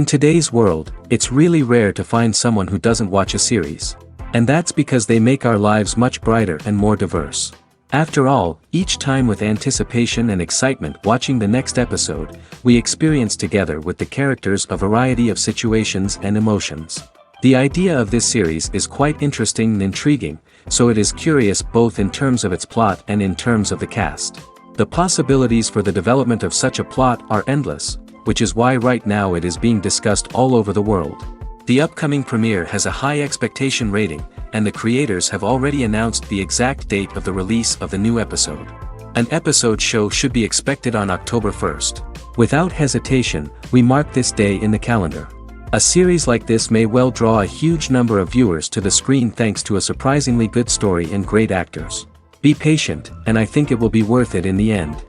In today's world, it's really rare to find someone who doesn't watch a series. And that's because they make our lives much brighter and more diverse. After all, each time with anticipation and excitement watching the next episode, we experience together with the characters a variety of situations and emotions. The idea of this series is quite interesting and intriguing, so it is curious both in terms of its plot and in terms of the cast. The possibilities for the development of such a plot are endless, which is why right now it is being discussed all over the world. The upcoming premiere has a high expectation rating, and the creators have already announced the exact date of the release of the new episode. An episode show should be expected on October 1st. Without hesitation, we mark this day in the calendar. A series like this may well draw a huge number of viewers to the screen thanks to a surprisingly good story and great actors. Be patient, and I think it will be worth it in the end.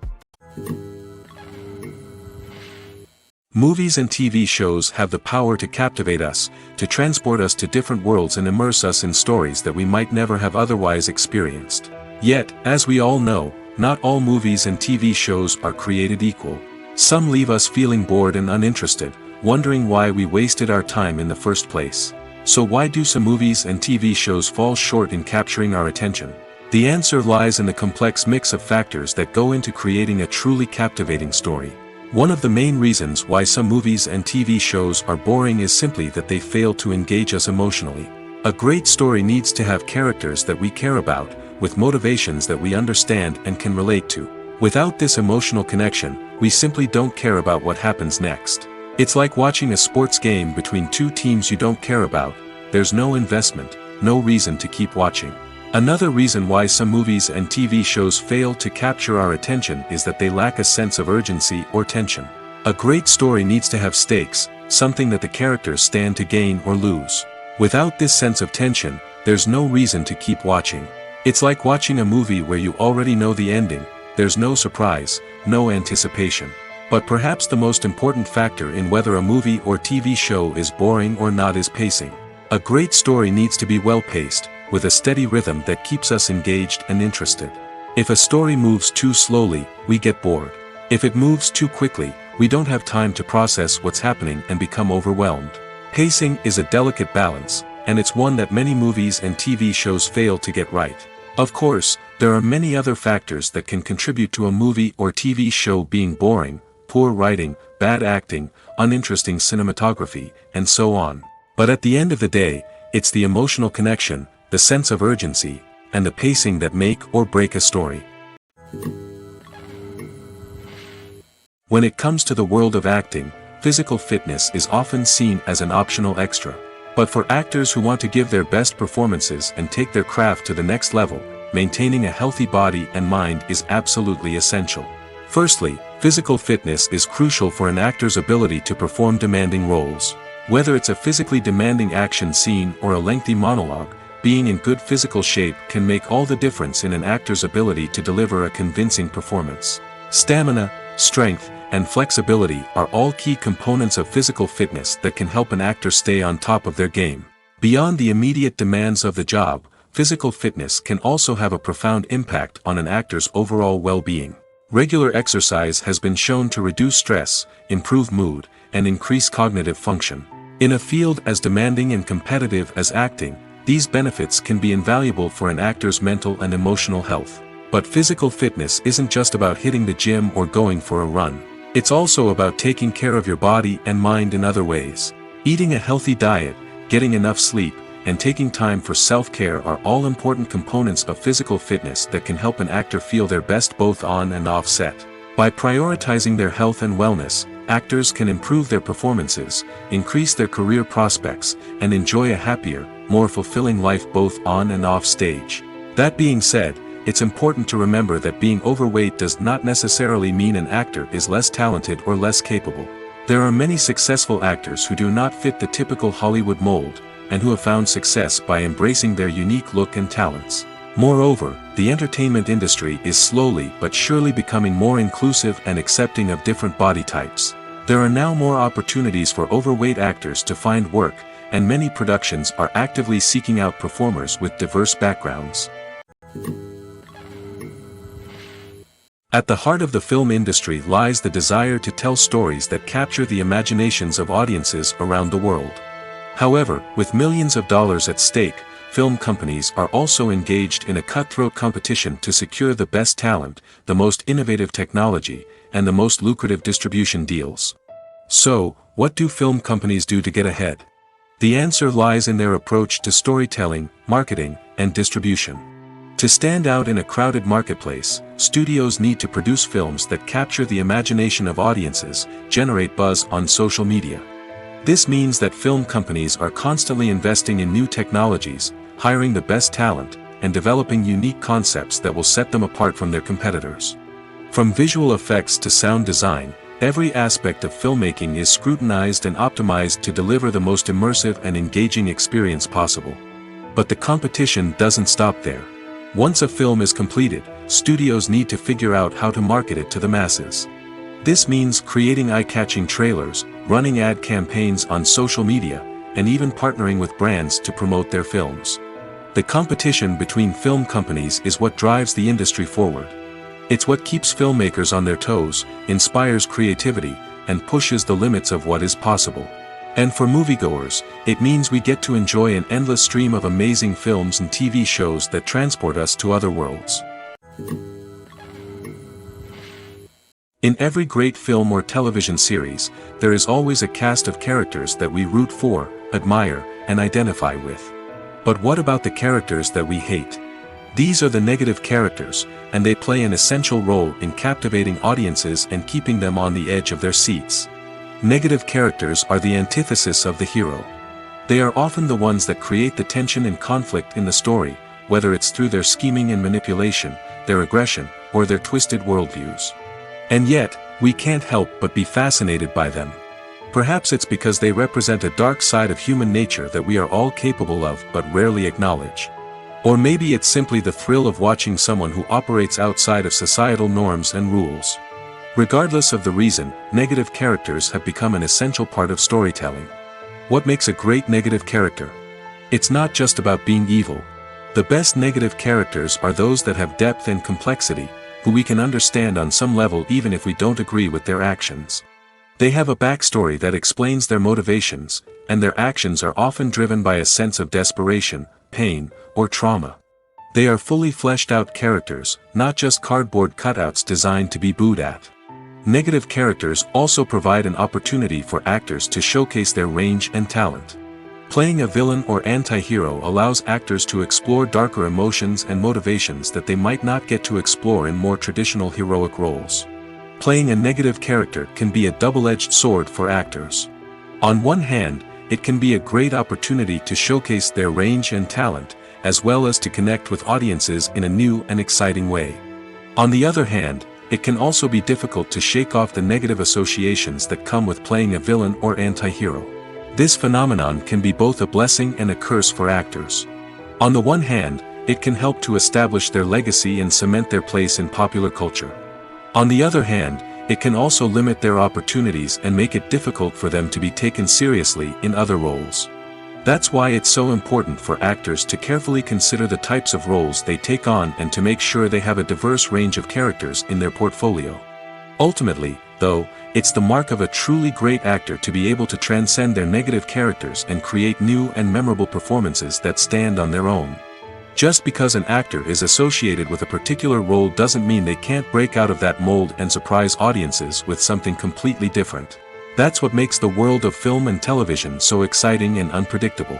Movies and TV shows have the power to captivate us, to transport us to different worlds and immerse us in stories that we might never have otherwise experienced. Yet, as we all know, not all movies and TV shows are created equal. Some leave us feeling bored and uninterested, wondering why we wasted our time in the first place. So why do some movies and TV shows fall short in capturing our attention? The answer lies in the complex mix of factors that go into creating a truly captivating story. One of the main reasons why some movies and TV shows are boring is simply that they fail to engage us emotionally. A great story needs to have characters that we care about, with motivations that we understand and can relate to. Without this emotional connection, we simply don't care about what happens next. It's like watching a sports game between two teams you don't care about. There's no investment, no reason to keep watching. Another reason why some movies and TV shows fail to capture our attention is that they lack a sense of urgency or tension. A great story needs to have stakes, something that the characters stand to gain or lose. Without this sense of tension, there's no reason to keep watching. It's like watching a movie where you already know the ending, there's no surprise, no anticipation. But perhaps the most important factor in whether a movie or TV show is boring or not is pacing. A great story needs to be well-paced, with a steady rhythm that keeps us engaged and interested. If a story moves too slowly, we get bored. If it moves too quickly, we don't have time to process what's happening and become overwhelmed. Pacing is a delicate balance, and it's one that many movies and TV shows fail to get right. Of course, there are many other factors that can contribute to a movie or TV show being boring: poor writing, bad acting, uninteresting cinematography, and so on. But at the end of the day, it's the emotional connection, the sense of urgency, and the pacing that make or break a story. When it comes to the world of acting, physical fitness is often seen as an optional extra. But for actors who want to give their best performances and take their craft to the next level, maintaining a healthy body and mind is absolutely essential. Firstly, physical fitness is crucial for an actor's ability to perform demanding roles. Whether it's a physically demanding action scene or a lengthy monologue, being in good physical shape can make all the difference in an actor's ability to deliver a convincing performance. Stamina, strength, and flexibility are all key components of physical fitness that can help an actor stay on top of their game. Beyond the immediate demands of the job, physical fitness can also have a profound impact on an actor's overall well-being. Regular exercise has been shown to reduce stress, improve mood, and increase cognitive function. In a field as demanding and competitive as acting, these benefits can be invaluable for an actor's mental and emotional health. But physical fitness isn't just about hitting the gym or going for a run. It's also about taking care of your body and mind in other ways. Eating a healthy diet, getting enough sleep, and taking time for self-care are all important components of physical fitness that can help an actor feel their best both on and off set. By prioritizing their health and wellness, actors can improve their performances, increase their career prospects, and enjoy a happier, more fulfilling life both on and off stage. That being said, it's important to remember that being overweight does not necessarily mean an actor is less talented or less capable. There are many successful actors who do not fit the typical Hollywood mold, and who have found success by embracing their unique look and talents. Moreover, the entertainment industry is slowly but surely becoming more inclusive and accepting of different body types. There are now more opportunities for overweight actors to find work, and many productions are actively seeking out performers with diverse backgrounds. At the heart of the film industry lies the desire to tell stories that capture the imaginations of audiences around the world. However, with millions of dollars at stake, film companies are also engaged in a cutthroat competition to secure the best talent, the most innovative technology, and the most lucrative distribution deals. So, what do film companies do to get ahead? The answer lies in their approach to storytelling, marketing, and distribution. To stand out in a crowded marketplace, studios need to produce films that capture the imagination of audiences, generate buzz on social media. This means that film companies are constantly investing in new technologies, hiring the best talent, and developing unique concepts that will set them apart from their competitors. From visual effects to sound design, every aspect of filmmaking is scrutinized and optimized to deliver the most immersive and engaging experience possible. But the competition doesn't stop there. Once a film is completed, studios need to figure out how to market it to the masses. This means creating eye-catching trailers, running ad campaigns on social media, and even partnering with brands to promote their films. The competition between film companies is what drives the industry forward. It's what keeps filmmakers on their toes, inspires creativity, and pushes the limits of what is possible. And for moviegoers, it means we get to enjoy an endless stream of amazing films and TV shows that transport us to other worlds. In every great film or television series, there is always a cast of characters that we root for, admire, and identify with. But what about the characters that we hate? These are the negative characters, and they play an essential role in captivating audiences and keeping them on the edge of their seats. Negative characters are the antithesis of the hero. They are often the ones that create the tension and conflict in the story, whether it's through their scheming and manipulation, their aggression, or their twisted worldviews. And yet, we can't help but be fascinated by them. Perhaps it's because they represent a dark side of human nature that we are all capable of but rarely acknowledge. Or maybe it's simply the thrill of watching someone who operates outside of societal norms and rules. Regardless of the reason, negative characters have become an essential part of storytelling. What makes a great negative character? It's not just about being evil. The best negative characters are those that have depth and complexity, who we can understand on some level even if we don't agree with their actions. They have a backstory that explains their motivations, and their actions are often driven by a sense of desperation, pain, or trauma. They are fully fleshed out characters, not just cardboard cutouts designed to be booed at. Negative characters also provide an opportunity for actors to showcase their range and talent. Playing a villain or anti-hero allows actors to explore darker emotions and motivations that they might not get to explore in more traditional heroic roles. Playing a negative character can be a double-edged sword for actors. On one hand, it can be a great opportunity to showcase their range and talent, as well as to connect with audiences in a new and exciting way. On the other hand, it can also be difficult to shake off the negative associations that come with playing a villain or anti-hero. This phenomenon can be both a blessing and a curse for actors. On the one hand, it can help to establish their legacy and cement their place in popular culture. On the other hand, it can also limit their opportunities and make it difficult for them to be taken seriously in other roles. That's why it's so important for actors to carefully consider the types of roles they take on and to make sure they have a diverse range of characters in their portfolio. Ultimately, though, it's the mark of a truly great actor to be able to transcend their negative characters and create new and memorable performances that stand on their own. Just because an actor is associated with a particular role doesn't mean they can't break out of that mold and surprise audiences with something completely different. That's what makes the world of film and television so exciting and unpredictable.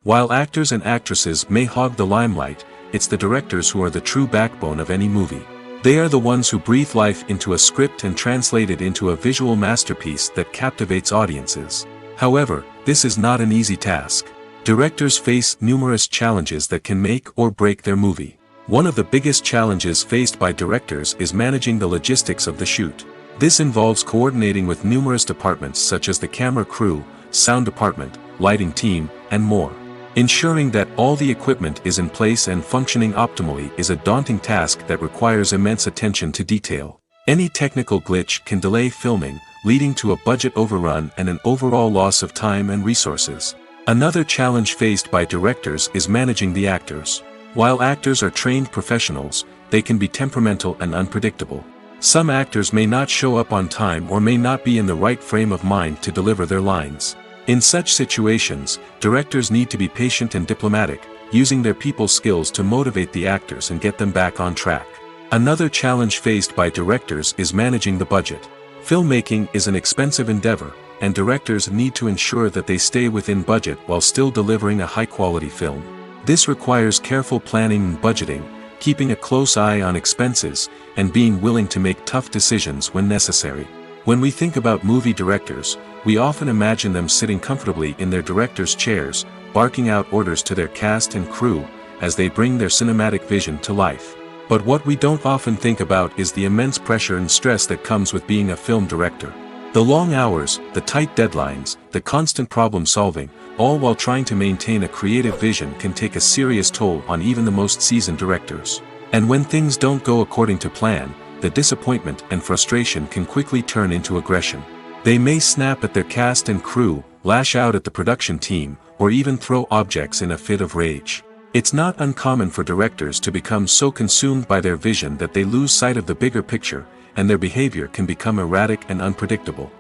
While actors and actresses may hog the limelight, it's the directors who are the true backbone of any movie. They are the ones who breathe life into a script and translate it into a visual masterpiece that captivates audiences. However, this is not an easy task. Directors face numerous challenges that can make or break their movie. One of the biggest challenges faced by directors is managing the logistics of the shoot. This involves coordinating with numerous departments such as the camera crew, sound department, lighting team, and more. Ensuring that all the equipment is in place and functioning optimally is a daunting task that requires immense attention to detail. Any technical glitch can delay filming, leading to a budget overrun and an overall loss of time and resources. Another challenge faced by directors is managing the actors. While actors are trained professionals, they can be temperamental and unpredictable. Some actors may not show up on time or may not be in the right frame of mind to deliver their lines. In such situations, directors need to be patient and diplomatic, using their people skills to motivate the actors and get them back on track. Another challenge faced by directors is managing the budget. Filmmaking is an expensive endeavor, and directors need to ensure that they stay within budget while still delivering a high-quality film. This requires careful planning and budgeting, keeping a close eye on expenses, and being willing to make tough decisions when necessary. When we think about movie directors, we often imagine them sitting comfortably in their director's chairs, barking out orders to their cast and crew, as they bring their cinematic vision to life. But what we don't often think about is the immense pressure and stress that comes with being a film director. The long hours, the tight deadlines, the constant problem solving, all while trying to maintain a creative vision can take a serious toll on even the most seasoned directors. And when things don't go according to plan, the disappointment and frustration can quickly turn into aggression. They may snap at their cast and crew, lash out at the production team, or even throw objects in a fit of rage. It's not uncommon for directors to become so consumed by their vision that they lose sight of the bigger picture, and their behavior can become erratic and unpredictable.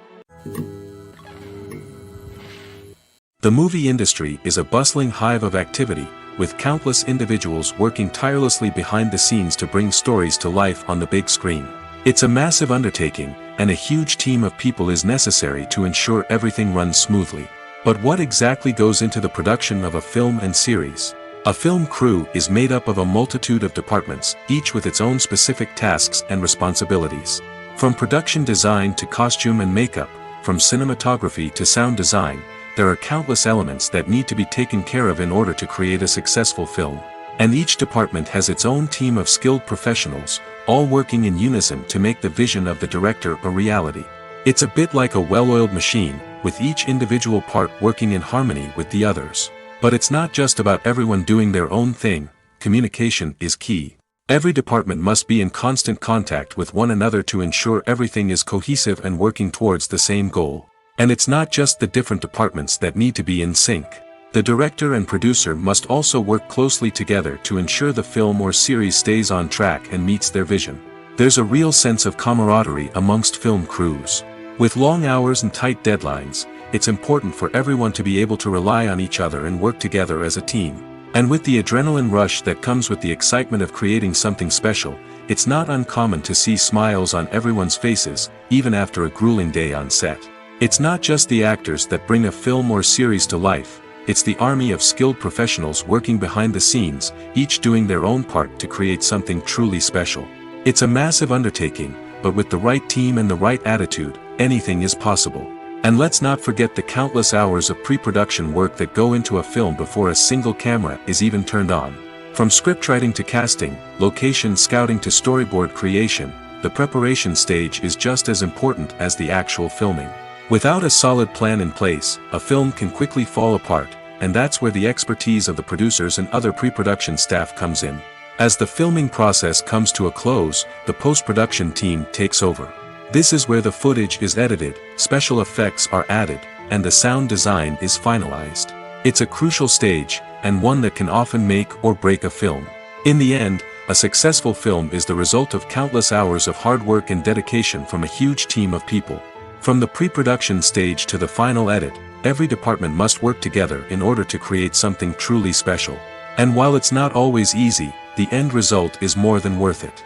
The movie industry is a bustling hive of activity, with countless individuals working tirelessly behind the scenes to bring stories to life on the big screen. It's a massive undertaking, and a huge team of people is necessary to ensure everything runs smoothly. But what exactly goes into the production of a film and series? A film crew is made up of a multitude of departments, each with its own specific tasks and responsibilities. From production design to costume and makeup, from cinematography to sound design, there are countless elements that need to be taken care of in order to create a successful film. And each department has its own team of skilled professionals, all working in unison to make the vision of the director a reality. It's a bit like a well-oiled machine, with each individual part working in harmony with the others. But it's not just about everyone doing their own thing. Communication is key. Every department must be in constant contact with one another to ensure everything is cohesive and working towards the same goal. And it's not just the different departments that need to be in sync. The director and producer must also work closely together to ensure the film or series stays on track and meets their vision. There's a real sense of camaraderie amongst film crews. With long hours and tight deadlines, it's important for everyone to be able to rely on each other and work together as a team. And with the adrenaline rush that comes with the excitement of creating something special, it's not uncommon to see smiles on everyone's faces, even after a grueling day on set. It's not just the actors that bring a film or series to life, it's the army of skilled professionals working behind the scenes, each doing their own part to create something truly special. It's a massive undertaking, but with the right team and the right attitude, anything is possible. And let's not forget the countless hours of pre-production work that go into a film before a single camera is even turned on. From scriptwriting to casting, location scouting to storyboard creation, the preparation stage is just as important as the actual filming. Without a solid plan in place, a film can quickly fall apart, and that's where the expertise of the producers and other pre-production staff comes in. As the filming process comes to a close, the post-production team takes over. This is where the footage is edited, special effects are added, and the sound design is finalized. It's a crucial stage, and one that can often make or break a film. In the end, a successful film is the result of countless hours of hard work and dedication from a huge team of people. From the pre-production stage to the final edit, every department must work together in order to create something truly special. And while it's not always easy, the end result is more than worth it.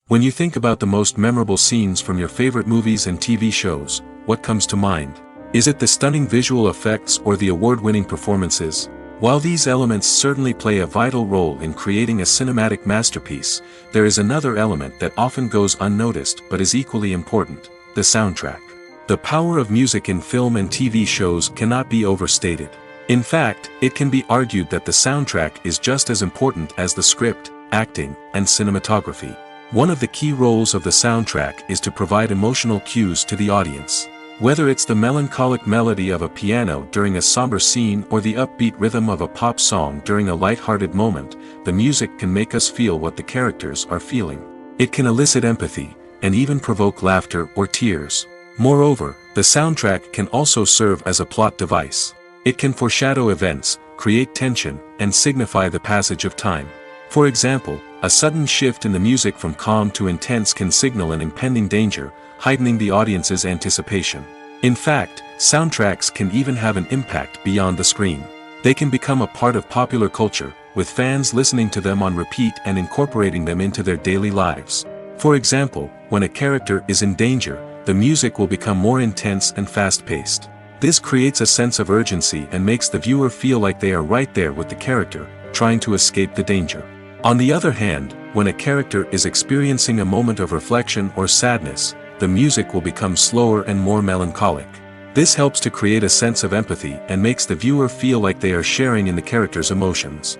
When you think about the most memorable scenes from your favorite movies and TV shows, what comes to mind? Is it the stunning visual effects or the award-winning performances? While these elements certainly play a vital role in creating a cinematic masterpiece, there is another element that often goes unnoticed but is equally important: the soundtrack. The power of music in film and TV shows cannot be overstated. In fact, it can be argued that the soundtrack is just as important as the script, acting, and cinematography. One of the key roles of the soundtrack is to provide emotional cues to the audience. Whether it's the melancholic melody of a piano during a somber scene or the upbeat rhythm of a pop song during a light-hearted moment, the music can make us feel what the characters are feeling. It can elicit empathy, and even provoke laughter or tears. Moreover, the soundtrack can also serve as a plot device. It can foreshadow events, create tension, and signify the passage of time. For example, a sudden shift in the music from calm to intense can signal an impending danger, heightening the audience's anticipation. In fact, soundtracks can even have an impact beyond the screen. They can become a part of popular culture, with fans listening to them on repeat and incorporating them into their daily lives. For example, when a character is in danger, the music will become more intense and fast-paced. This creates a sense of urgency and makes the viewer feel like they are right there with the character, trying to escape the danger. On the other hand, when a character is experiencing a moment of reflection or sadness, the music will become slower and more melancholic. This helps to create a sense of empathy and makes the viewer feel like they are sharing in the character's emotions.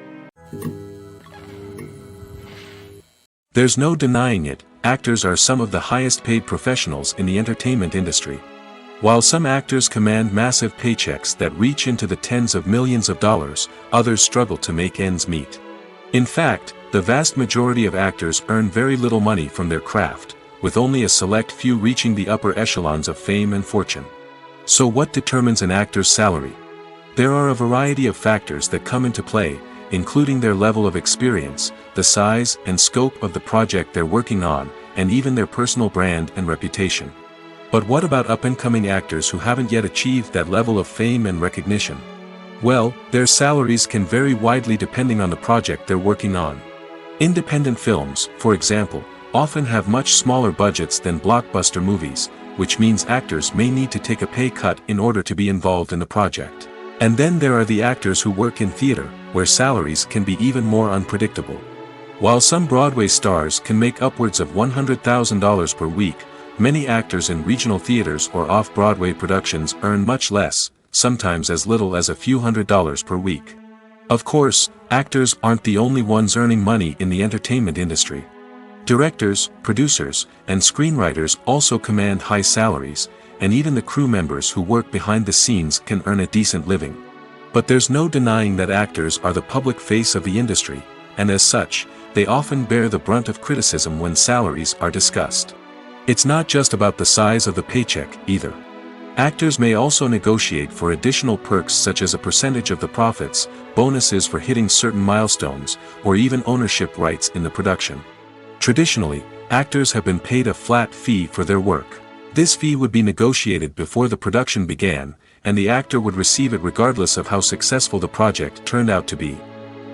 There's no denying it, actors are some of the highest paid professionals in the entertainment industry. While some actors command massive paychecks that reach into the tens of millions of dollars, others struggle to make ends meet. In fact, the vast majority of actors earn very little money from their craft, with only a select few reaching the upper echelons of fame and fortune. So what determines an actor's salary? There are a variety of factors that come into play, including their level of experience, the size and scope of the project they're working on, and even their personal brand and reputation. But what about up-and-coming actors who haven't yet achieved that level of fame and recognition? Well, their salaries can vary widely depending on the project they're working on. Independent films, for example, often have much smaller budgets than blockbuster movies, which means actors may need to take a pay cut in order to be involved in the project. And then there are the actors who work in theater, where salaries can be even more unpredictable. While some Broadway stars can make upwards of $100,000 per week, many actors in regional theaters or off-Broadway productions earn much less, sometimes as little as a few $100s per week. Of course, actors aren't the only ones earning money in the entertainment industry. Directors, producers, and screenwriters also command high salaries, and even the crew members who work behind the scenes can earn a decent living. But there's no denying that actors are the public face of the industry, and as such, they often bear the brunt of criticism when salaries are discussed. It's not just about the size of the paycheck, either. Actors may also negotiate for additional perks such as a percentage of the profits, bonuses for hitting certain milestones, or even ownership rights in the production. Traditionally, actors have been paid a flat fee for their work. This fee would be negotiated before the production began, and the actor would receive it regardless of how successful the project turned out to be.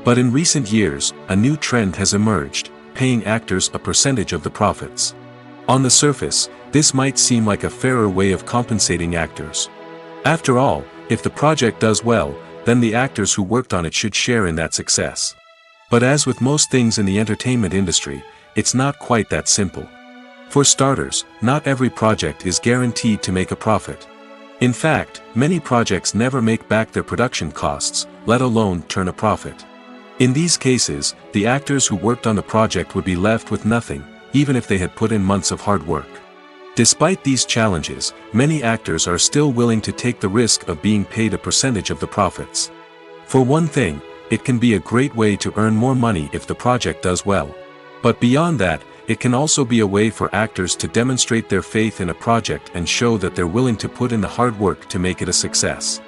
But in recent years, a new trend has emerged, paying actors a percentage of the profits. On the surface, this might seem like a fairer way of compensating actors. After all, if the project does well, then the actors who worked on it should share in that success. But as with most things in the entertainment industry, it's not quite that simple. For starters, not every project is guaranteed to make a profit. In fact, many projects never make back their production costs, let alone turn a profit. In these cases, the actors who worked on the project would be left with nothing, even if they had put in months of hard work. Despite these challenges, many actors are still willing to take the risk of being paid a percentage of the profits. For one thing, it can be a great way to earn more money if the project does well. But beyond that, it can also be a way for actors to demonstrate their faith in a project and show that they're willing to put in the hard work to make it a success.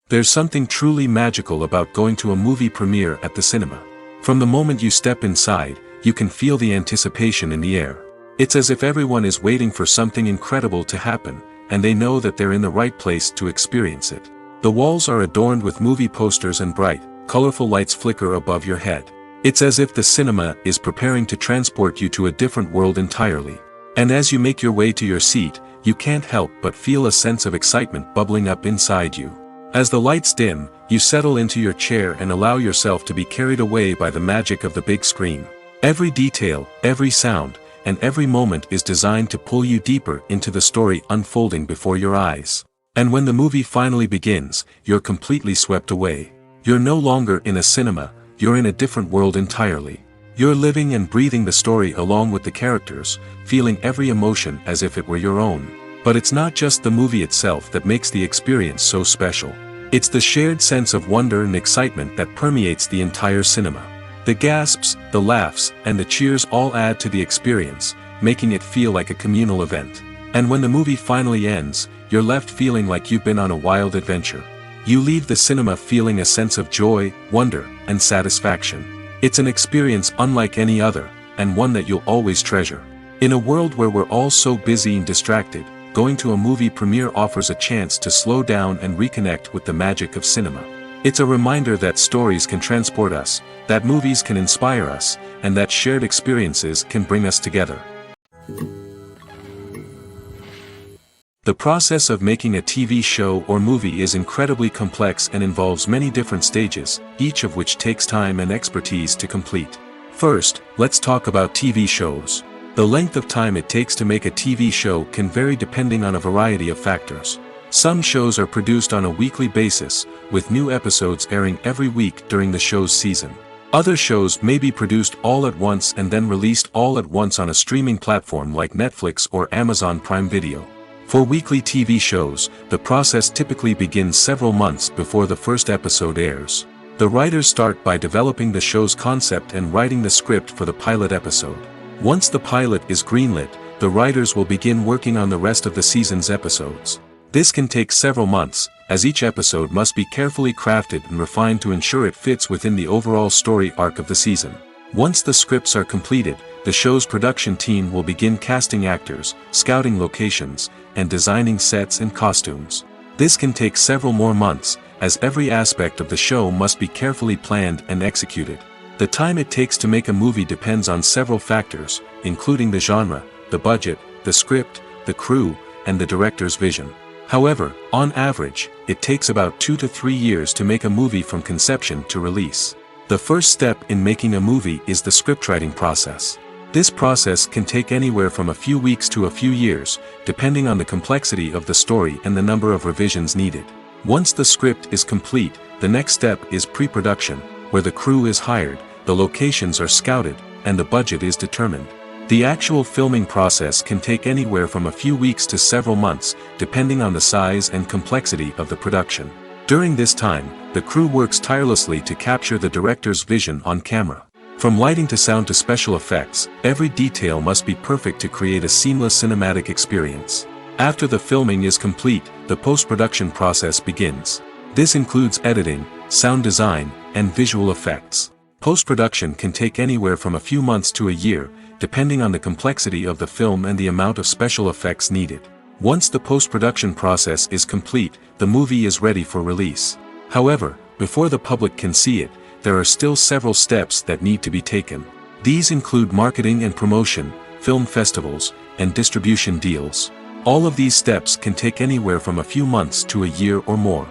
There's something truly magical about going to a movie premiere at the cinema. From the moment you step inside, you can feel the anticipation in the air. It's as if everyone is waiting for something incredible to happen, and they know that they're in the right place to experience it. The walls are adorned with movie posters and bright, colorful lights flicker above your head. It's as if the cinema is preparing to transport you to a different world entirely. And as you make your way to your seat, you can't help but feel a sense of excitement bubbling up inside you. As the lights dim, you settle into your chair and allow yourself to be carried away by the magic of the big screen. Every detail, every sound, and every moment is designed to pull you deeper into the story unfolding before your eyes. And when the movie finally begins, you're completely swept away. You're no longer in a cinema, you're in a different world entirely. You're living and breathing the story along with the characters, feeling every emotion as if it were your own. But it's not just the movie itself that makes the experience so special. It's the shared sense of wonder and excitement that permeates the entire cinema. The gasps, the laughs, and the cheers all add to the experience, making it feel like a communal event. And when the movie finally ends, you're left feeling like you've been on a wild adventure. You leave the cinema feeling a sense of joy, wonder, and satisfaction. It's an experience unlike any other, and one that you'll always treasure. In a world where we're all so busy and distracted, going to a movie premiere offers a chance to slow down and reconnect with the magic of cinema. It's a reminder that stories can transport us, that movies can inspire us, and that shared experiences can bring us together. The process of making a TV show or movie is incredibly complex and involves many different stages, each of which takes time and expertise to complete. First, let's talk about TV shows. The length of time it takes to make a TV show can vary depending on a variety of factors. Some shows are produced on a weekly basis, with new episodes airing every week during the show's season. Other shows may be produced all at once and then released all at once on a streaming platform like Netflix or Amazon Prime Video. For weekly TV shows, the process typically begins several months before the first episode airs. The writers start by developing the show's concept and writing the script for the pilot episode. Once the pilot is greenlit, the writers will begin working on the rest of the season's episodes. This can take several months, as each episode must be carefully crafted and refined to ensure it fits within the overall story arc of the season. Once the scripts are completed, the show's production team will begin casting actors, scouting locations, and designing sets and costumes. This can take several more months, as every aspect of the show must be carefully planned and executed. The time it takes to make a movie depends on several factors, including the genre, the budget, the script, the crew, and the director's vision. However, on average, it takes about 2 to 3 years to make a movie from conception to release. The first step in making a movie is the scriptwriting process. This process can take anywhere from a few weeks to a few years, depending on the complexity of the story and the number of revisions needed. Once the script is complete, the next step is pre-production, where the crew is hired, the locations are scouted, and the budget is determined. The actual filming process can take anywhere from a few weeks to several months, depending on the size and complexity of the production. During this time, the crew works tirelessly to capture the director's vision on camera. From lighting to sound to special effects, every detail must be perfect to create a seamless cinematic experience. After the filming is complete, the post-production process begins. This includes editing, sound design, and visual effects. Post-production can take anywhere from a few months to a year, depending on the complexity of the film and the amount of special effects needed. Once the post-production process is complete, the movie is ready for release. However, before the public can see it, there are still several steps that need to be taken. These include marketing and promotion, film festivals, and distribution deals. All of these steps can take anywhere from a few months to a year or more.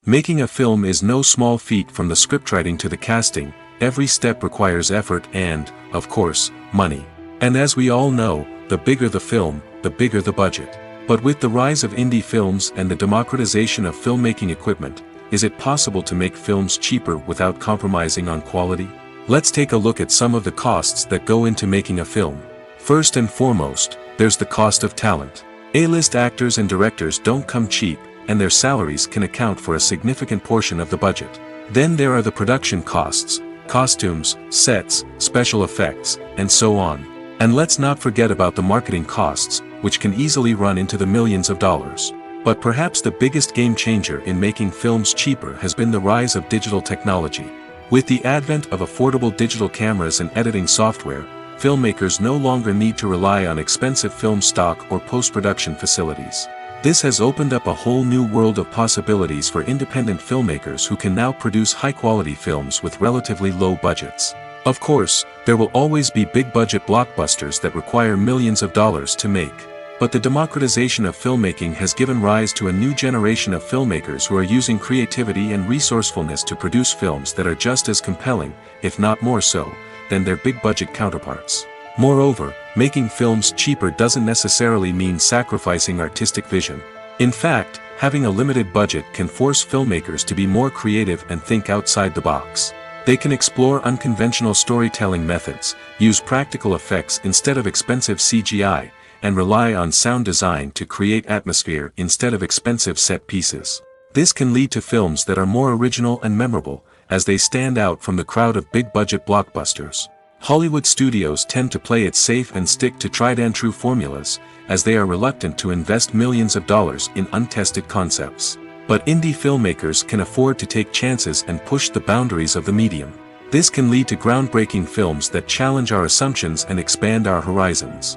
Making a film is no small feat. From the scriptwriting to the casting, every step requires effort and, of course, money. And as we all know, the bigger the film, the bigger the budget. But with the rise of indie films and the democratization of filmmaking equipment, is it possible to make films cheaper without compromising on quality? Let's take a look at some of the costs that go into making a film. First and foremost, there's the cost of talent. A-list actors and directors don't come cheap, and their salaries can account for a significant portion of the budget. Then there are the production costs, costumes, sets, special effects, and so on. And let's not forget about the marketing costs, which can easily run into the millions of dollars. But perhaps the biggest game changer in making films cheaper has been the rise of digital technology. With the advent of affordable digital cameras and editing software, filmmakers no longer need to rely on expensive film stock or post-production facilities. This has opened up a whole new world of possibilities for independent filmmakers who can now produce high-quality films with relatively low budgets. Of course, there will always be big-budget blockbusters that require millions of dollars to make. But the democratization of filmmaking has given rise to a new generation of filmmakers who are using creativity and resourcefulness to produce films that are just as compelling, if not more so, than their big-budget counterparts. Moreover, making films cheaper doesn't necessarily mean sacrificing artistic vision. In fact, having a limited budget can force filmmakers to be more creative and think outside the box. They can explore unconventional storytelling methods, use practical effects instead of expensive CGI, and rely on sound design to create atmosphere instead of expensive set pieces. This can lead to films that are more original and memorable, as they stand out from the crowd of big-budget blockbusters. Hollywood studios tend to play it safe and stick to tried-and-true formulas, as they are reluctant to invest millions of dollars in untested concepts. But indie filmmakers can afford to take chances and push the boundaries of the medium. This can lead to groundbreaking films that challenge our assumptions and expand our horizons.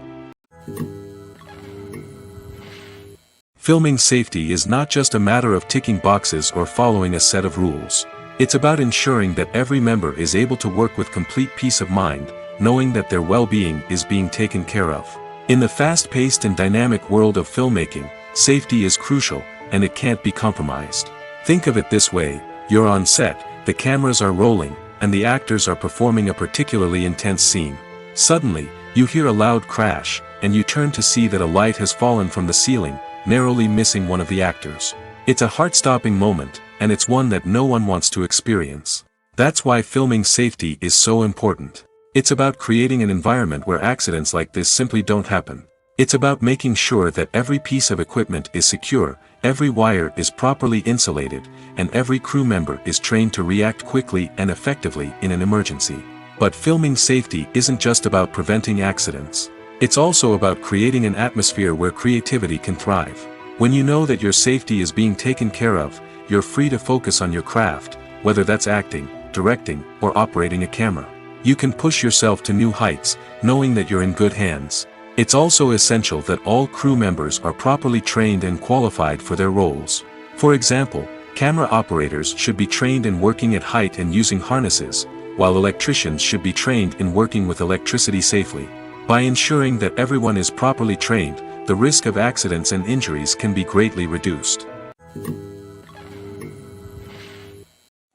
Filming safety is not just a matter of ticking boxes or following a set of rules. It's about ensuring that every member is able to work with complete peace of mind, knowing that their well-being is being taken care of. In the fast-paced and dynamic world of filmmaking, safety is crucial, and it can't be compromised. Think of it this way: you're on set, the cameras are rolling, and the actors are performing a particularly intense scene. Suddenly, you hear a loud crash, and you turn to see that a light has fallen from the ceiling, narrowly missing one of the actors. It's a heart-stopping moment, and it's one that no one wants to experience. That's why filming safety is so important. It's about creating an environment where accidents like this simply don't happen. It's about making sure that every piece of equipment is secure, every wire is properly insulated, and every crew member is trained to react quickly and effectively in an emergency. But filming safety isn't just about preventing accidents. It's also about creating an atmosphere where creativity can thrive. When you know that your safety is being taken care of, you're free to focus on your craft, whether that's acting, directing, or operating a camera. You can push yourself to new heights, knowing that you're in good hands. It's also essential that all crew members are properly trained and qualified for their roles. For example, camera operators should be trained in working at height and using harnesses, while electricians should be trained in working with electricity safely. By ensuring that everyone is properly trained, the risk of accidents and injuries can be greatly reduced.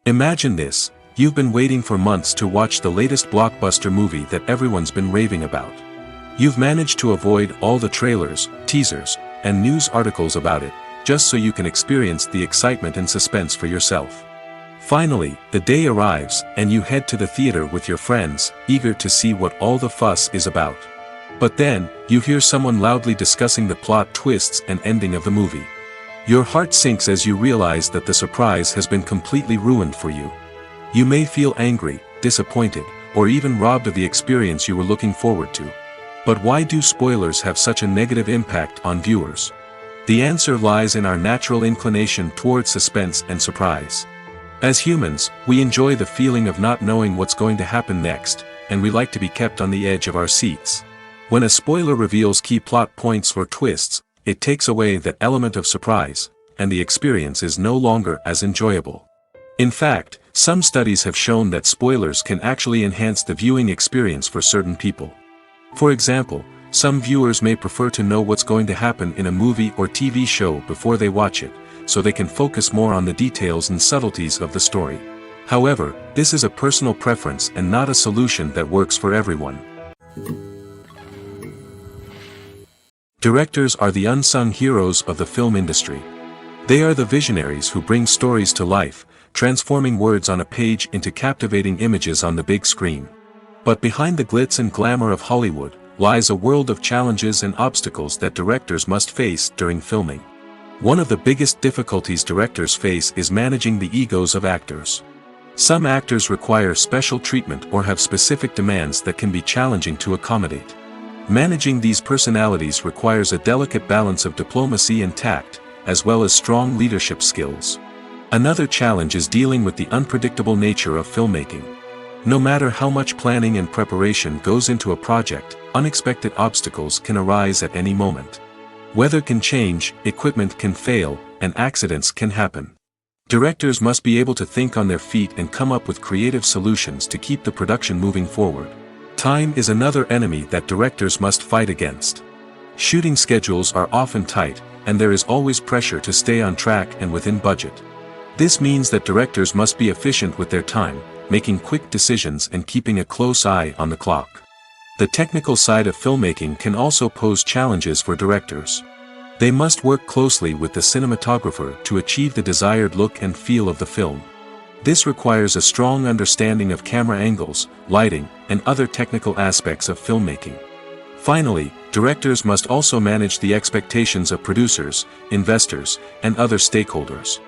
Imagine this: you've been waiting for months to watch the latest blockbuster movie that everyone's been raving about. You've managed to avoid all the trailers, teasers, and news articles about it, just so you can experience the excitement and suspense for yourself. Finally, the day arrives, and you head to the theater with your friends, eager to see what all the fuss is about. But then, you hear someone loudly discussing the plot twists and ending of the movie. Your heart sinks as you realize that the surprise has been completely ruined for you. You may feel angry, disappointed, or even robbed of the experience you were looking forward to. But why do spoilers have such a negative impact on viewers? The answer lies in our natural inclination toward suspense and surprise. As humans, we enjoy the feeling of not knowing what's going to happen next, and we like to be kept on the edge of our seats. When a spoiler reveals key plot points or twists, it takes away that element of surprise, and the experience is no longer as enjoyable. In fact, some studies have shown that spoilers can actually enhance the viewing experience for certain people. For example, some viewers may prefer to know what's going to happen in a movie or TV show before they watch it, so they can focus more on the details and subtleties of the story. However, this is a personal preference and not a solution that works for everyone. Directors are the unsung heroes of the film industry. They are the visionaries who bring stories to life, transforming words on a page into captivating images on the big screen. But behind the glitz and glamour of Hollywood, lies a world of challenges and obstacles that directors must face during filming. One of the biggest difficulties directors face is managing the egos of actors. Some actors require special treatment or have specific demands that can be challenging to accommodate. Managing these personalities requires a delicate balance of diplomacy and tact, as well as strong leadership skills. Another challenge is dealing with the unpredictable nature of filmmaking. No matter how much planning and preparation goes into a project, unexpected obstacles can arise at any moment. Weather can change, equipment can fail, and accidents can happen. Directors must be able to think on their feet and come up with creative solutions to keep the production moving forward. Time is another enemy that directors must fight against. Shooting schedules are often tight, and there is always pressure to stay on track and within budget. This means that directors must be efficient with their time, making quick decisions and keeping a close eye on the clock. The technical side of filmmaking can also pose challenges for directors. They must work closely with the cinematographer to achieve the desired look and feel of the film. This requires a strong understanding of camera angles, lighting, and other technical aspects of filmmaking. Finally, directors must also manage the expectations of producers, investors, and other stakeholders.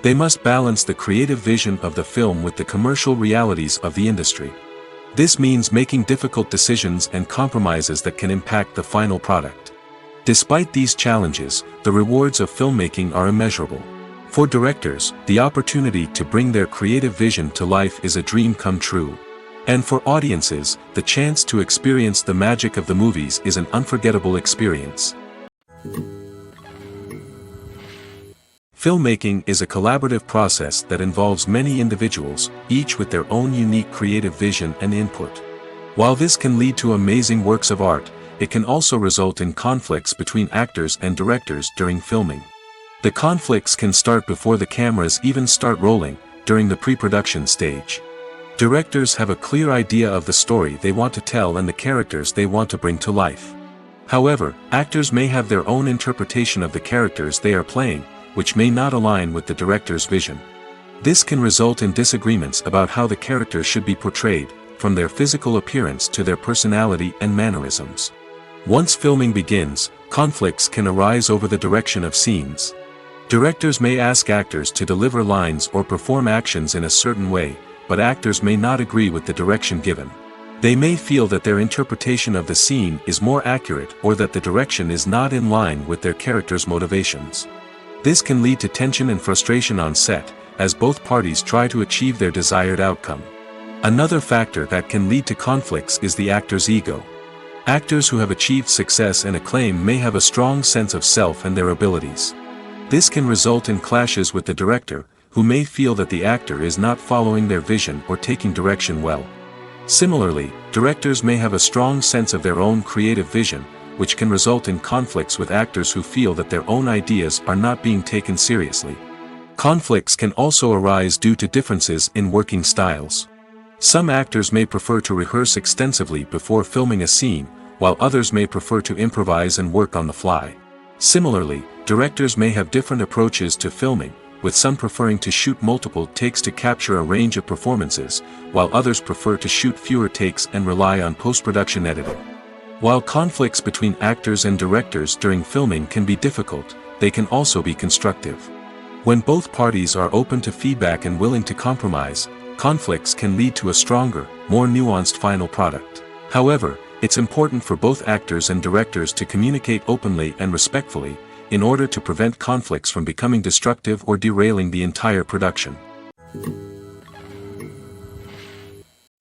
They must balance the creative vision of the film with the commercial realities of the industry. This means making difficult decisions and compromises that can impact the final product. Despite these challenges, the rewards of filmmaking are immeasurable. For directors, the opportunity to bring their creative vision to life is a dream come true. And for audiences, the chance to experience the magic of the movies is an unforgettable experience. Filmmaking is a collaborative process that involves many individuals, each with their own unique creative vision and input. While this can lead to amazing works of art, it can also result in conflicts between actors and directors during filming. The conflicts can start before the cameras even start rolling, during the pre-production stage. Directors have a clear idea of the story they want to tell and the characters they want to bring to life. However, actors may have their own interpretation of the characters they are playing, which may not align with the director's vision. This can result in disagreements about how the characters should be portrayed, from their physical appearance to their personality and mannerisms. Once filming begins, conflicts can arise over the direction of scenes. Directors may ask actors to deliver lines or perform actions in a certain way, but actors may not agree with the direction given. They may feel that their interpretation of the scene is more accurate or that the direction is not in line with their character's motivations. This can lead to tension and frustration on set, as both parties try to achieve their desired outcome. Another factor that can lead to conflicts is the actor's ego. Actors who have achieved success and acclaim may have a strong sense of self and their abilities. This can result in clashes with the director, who may feel that the actor is not following their vision or taking direction well. Similarly, directors may have a strong sense of their own creative vision, which can result in conflicts with actors who feel that their own ideas are not being taken seriously. Conflicts can also arise due to differences in working styles. Some actors may prefer to rehearse extensively before filming a scene, while others may prefer to improvise and work on the fly. Similarly, directors may have different approaches to filming, with some preferring to shoot multiple takes to capture a range of performances, while others prefer to shoot fewer takes and rely on post-production editing. While conflicts between actors and directors during filming can be difficult, they can also be constructive. When both parties are open to feedback and willing to compromise, conflicts can lead to a stronger, more nuanced final product. However, it's important for both actors and directors to communicate openly and respectfully, in order to prevent conflicts from becoming destructive or derailing the entire production.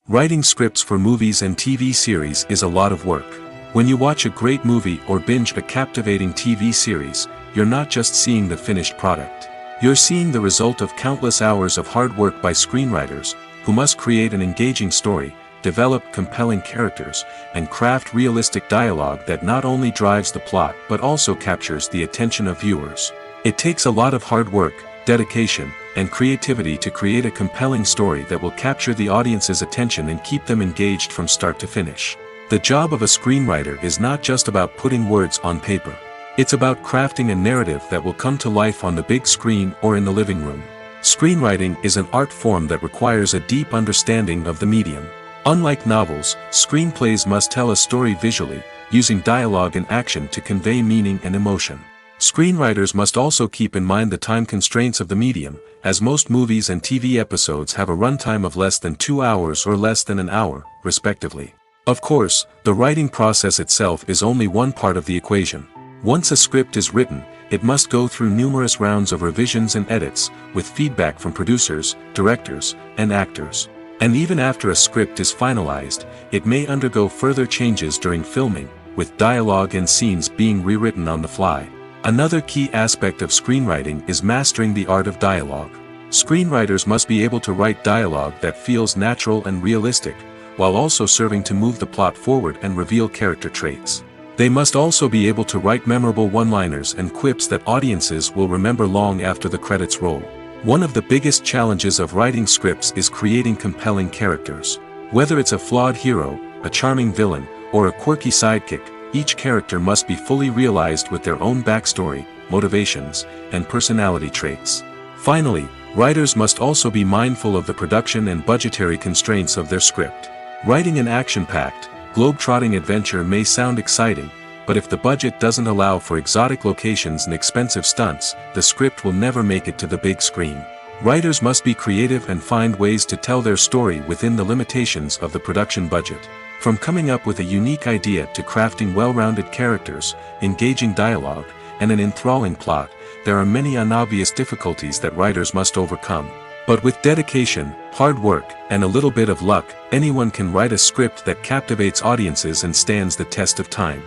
Writing scripts for movies and TV series is a lot of work. When you watch a great movie or binge a captivating TV series, you're not just seeing the finished product. You're seeing the result of countless hours of hard work by screenwriters, who must create an engaging story, develop compelling characters, and craft realistic dialogue that not only drives the plot but also captures the attention of viewers. It takes a lot of hard work, dedication, and creativity to create a compelling story that will capture the audience's attention and keep them engaged from start to finish. The job of a screenwriter is not just about putting words on paper. It's about crafting a narrative that will come to life on the big screen or in the living room. Screenwriting is an art form that requires a deep understanding of the medium. Unlike novels, screenplays must tell a story visually, using dialogue and action to convey meaning and emotion. Screenwriters must also keep in mind the time constraints of the medium, as most movies and TV episodes have a runtime of less than 2 hours or less than an hour, respectively. Of course, the writing process itself is only one part of the equation. Once a script is written, it must go through numerous rounds of revisions and edits, with feedback from producers, directors, and actors. And even after a script is finalized, it may undergo further changes during filming, with dialogue and scenes being rewritten on the fly. Another key aspect of screenwriting is mastering the art of dialogue. Screenwriters must be able to write dialogue that feels natural and realistic, while also serving to move the plot forward and reveal character traits. They must also be able to write memorable one-liners and quips that audiences will remember long after the credits roll. One of the biggest challenges of writing scripts is creating compelling characters. Whether it's a flawed hero, a charming villain, or a quirky sidekick, each character must be fully realized with their own backstory, motivations, and personality traits. Finally, writers must also be mindful of the production and budgetary constraints of their script. Writing an action-packed, globe-trotting adventure may sound exciting, but if the budget doesn't allow for exotic locations and expensive stunts, the script will never make it to the big screen. Writers must be creative and find ways to tell their story within the limitations of the production budget. From coming up with a unique idea to crafting well-rounded characters, engaging dialogue, and an enthralling plot, there are many unobvious difficulties that writers must overcome. But with dedication, hard work, and a little bit of luck, anyone can write a script that captivates audiences and stands the test of time.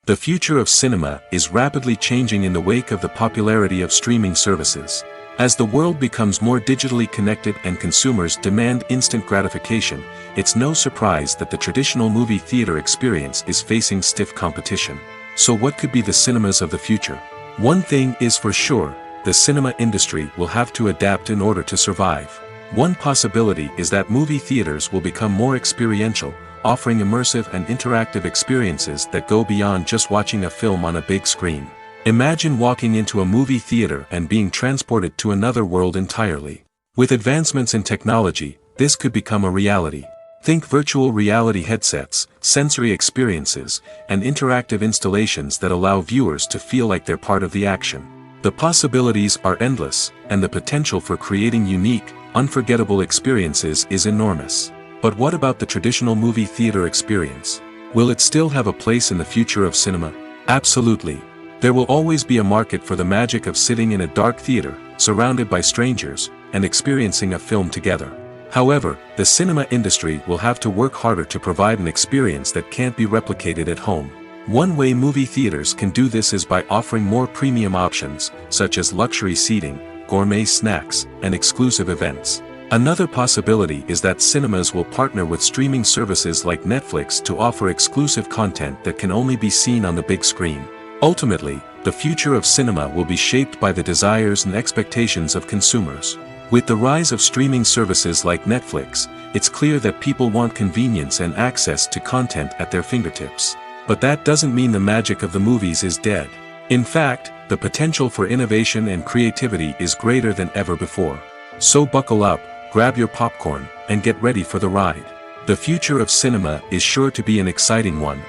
The future of cinema is rapidly changing in the wake of the popularity of streaming services. As the world becomes more digitally connected and consumers demand instant gratification, it's no surprise that the traditional movie theater experience is facing stiff competition. So what could be the cinemas of the future? One thing is for sure, the cinema industry will have to adapt in order to survive. One possibility is that movie theaters will become more experiential, offering immersive and interactive experiences that go beyond just watching a film on a big screen. Imagine walking into a movie theater and being transported to another world entirely. With advancements in technology, this could become a reality. Think virtual reality headsets, sensory experiences, and interactive installations that allow viewers to feel like they're part of the action. The possibilities are endless, and the potential for creating unique, unforgettable experiences is enormous. But what about the traditional movie theater experience? Will it still have a place in the future of cinema? Absolutely. There will always be a market for the magic of sitting in a dark theater, surrounded by strangers, and experiencing a film together. However, the cinema industry will have to work harder to provide an experience that can't be replicated at home. One way movie theaters can do this is by offering more premium options, such as luxury seating, gourmet snacks, and exclusive events. Another possibility is that cinemas will partner with streaming services like Netflix to offer exclusive content that can only be seen on the big screen. Ultimately, the future of cinema will be shaped by the desires and expectations of consumers. With the rise of streaming services like Netflix, it's clear that people want convenience and access to content at their fingertips. But that doesn't mean the magic of the movies is dead. In fact, the potential for innovation and creativity is greater than ever before. So buckle up, grab your popcorn, and get ready for the ride. The future of cinema is sure to be an exciting one.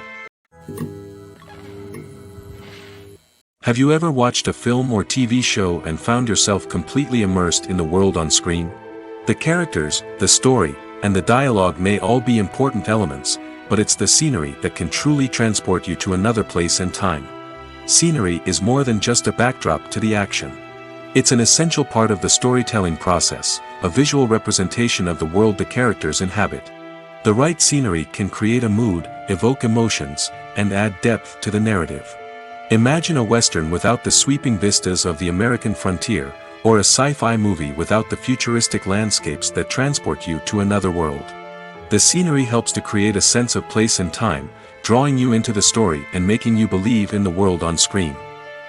Have you ever watched a film or TV show and found yourself completely immersed in the world on screen? The characters, the story, and the dialogue may all be important elements, but it's the scenery that can truly transport you to another place and time. Scenery is more than just a backdrop to the action. It's an essential part of the storytelling process, a visual representation of the world the characters inhabit. The right scenery can create a mood, evoke emotions, and add depth to the narrative. Imagine a Western without the sweeping vistas of the American frontier, or a sci-fi movie without the futuristic landscapes that transport you to another world. The scenery helps to create a sense of place and time, drawing you into the story and making you believe in the world on screen.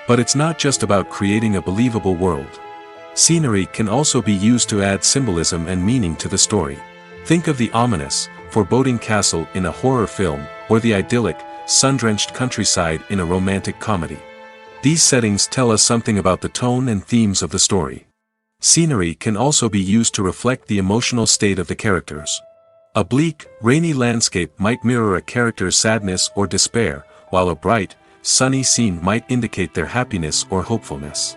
But it's not just about creating a believable world. Scenery can also be used to add symbolism and meaning to the story. Think of the ominous, foreboding castle in a horror film, or the idyllic, sun-drenched countryside in a romantic comedy. These settings tell us something about the tone and themes of the story. Scenery can also be used to reflect the emotional state of the characters. A bleak, rainy landscape might mirror a character's sadness or despair, while a bright, sunny scene might indicate their happiness or hopefulness.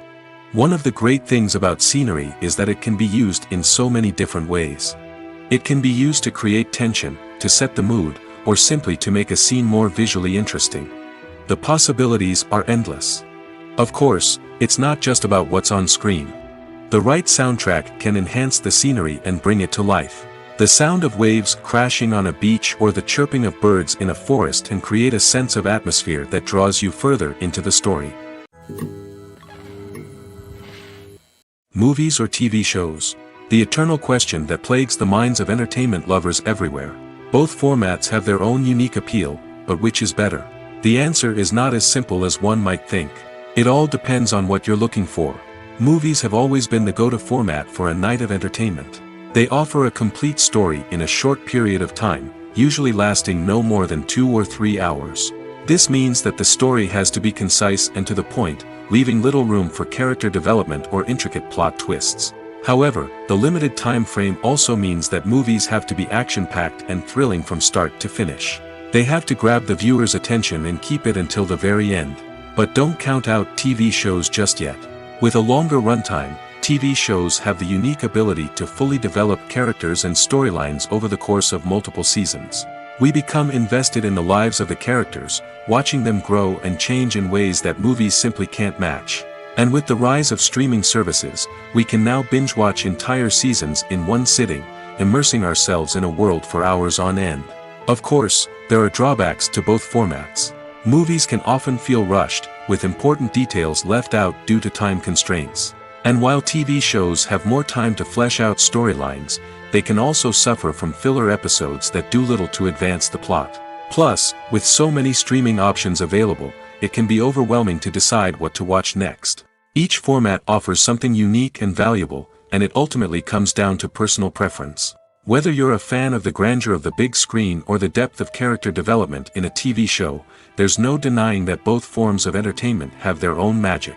One of the great things about scenery is that it can be used in so many different ways. It can be used to create tension, to set the mood, or simply to make a scene more visually interesting. The possibilities are endless. Of course, it's not just about what's on screen. The right soundtrack can enhance the scenery and bring it to life. The sound of waves crashing on a beach or the chirping of birds in a forest can create a sense of atmosphere that draws you further into the story. Movies or TV shows? The eternal question that plagues the minds of entertainment lovers everywhere. Both formats have their own unique appeal, but which is better? The answer is not as simple as one might think. It all depends on what you're looking for. Movies have always been the go-to format for a night of entertainment. They offer a complete story in a short period of time, usually lasting no more than 2 or 3 hours. This means that the story has to be concise and to the point, leaving little room for character development or intricate plot twists. However, the limited time frame also means that movies have to be action-packed and thrilling from start to finish. They have to grab the viewer's attention and keep it until the very end. But don't count out TV shows just yet. With a longer runtime, TV shows have the unique ability to fully develop characters and storylines over the course of multiple seasons. We become invested in the lives of the characters, watching them grow and change in ways that movies simply can't match. And with the rise of streaming services, we can now binge-watch entire seasons in one sitting, immersing ourselves in a world for hours on end. Of course, there are drawbacks to both formats. Movies can often feel rushed, with important details left out due to time constraints. And while TV shows have more time to flesh out storylines, they can also suffer from filler episodes that do little to advance the plot. Plus, with so many streaming options available, it can be overwhelming to decide what to watch next. Each format offers something unique and valuable, and it ultimately comes down to personal preference. Whether you're a fan of the grandeur of the big screen or the depth of character development in a TV show, there's no denying that both forms of entertainment have their own magic.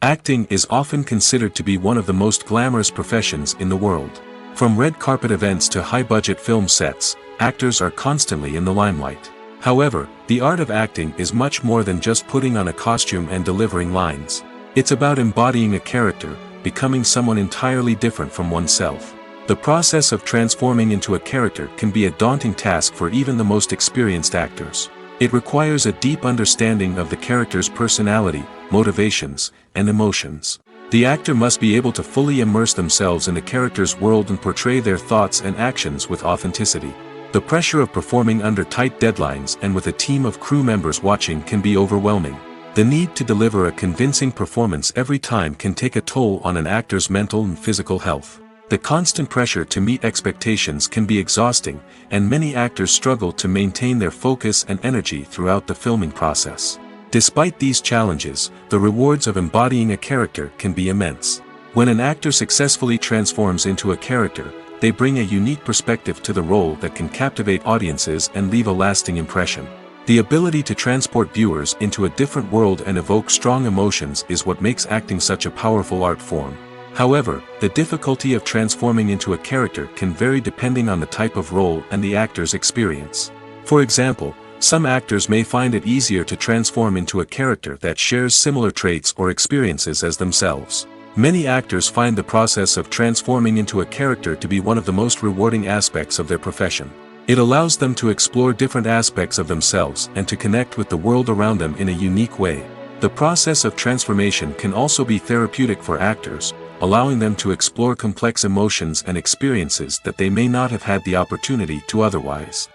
Acting is often considered to be one of the most glamorous professions in the world. From red carpet events to high-budget film sets, actors are constantly in the limelight. However, the art of acting is much more than just putting on a costume and delivering lines. It's about embodying a character, becoming someone entirely different from oneself. The process of transforming into a character can be a daunting task for even the most experienced actors. It requires a deep understanding of the character's personality, motivations, and emotions. The actor must be able to fully immerse themselves in the character's world and portray their thoughts and actions with authenticity. The pressure of performing under tight deadlines and with a team of crew members watching can be overwhelming. The need to deliver a convincing performance every time can take a toll on an actor's mental and physical health. The constant pressure to meet expectations can be exhausting, and many actors struggle to maintain their focus and energy throughout the filming process. Despite these challenges, the rewards of embodying a character can be immense. When an actor successfully transforms into a character, they bring a unique perspective to the role that can captivate audiences and leave a lasting impression. The ability to transport viewers into a different world and evoke strong emotions is what makes acting such a powerful art form. However, the difficulty of transforming into a character can vary depending on the type of role and the actor's experience. For example, some actors may find it easier to transform into a character that shares similar traits or experiences as themselves. Many actors find the process of transforming into a character to be one of the most rewarding aspects of their profession. It allows them to explore different aspects of themselves and to connect with the world around them in a unique way. The process of transformation can also be therapeutic for actors, allowing them to explore complex emotions and experiences that they may not have had the opportunity to otherwise.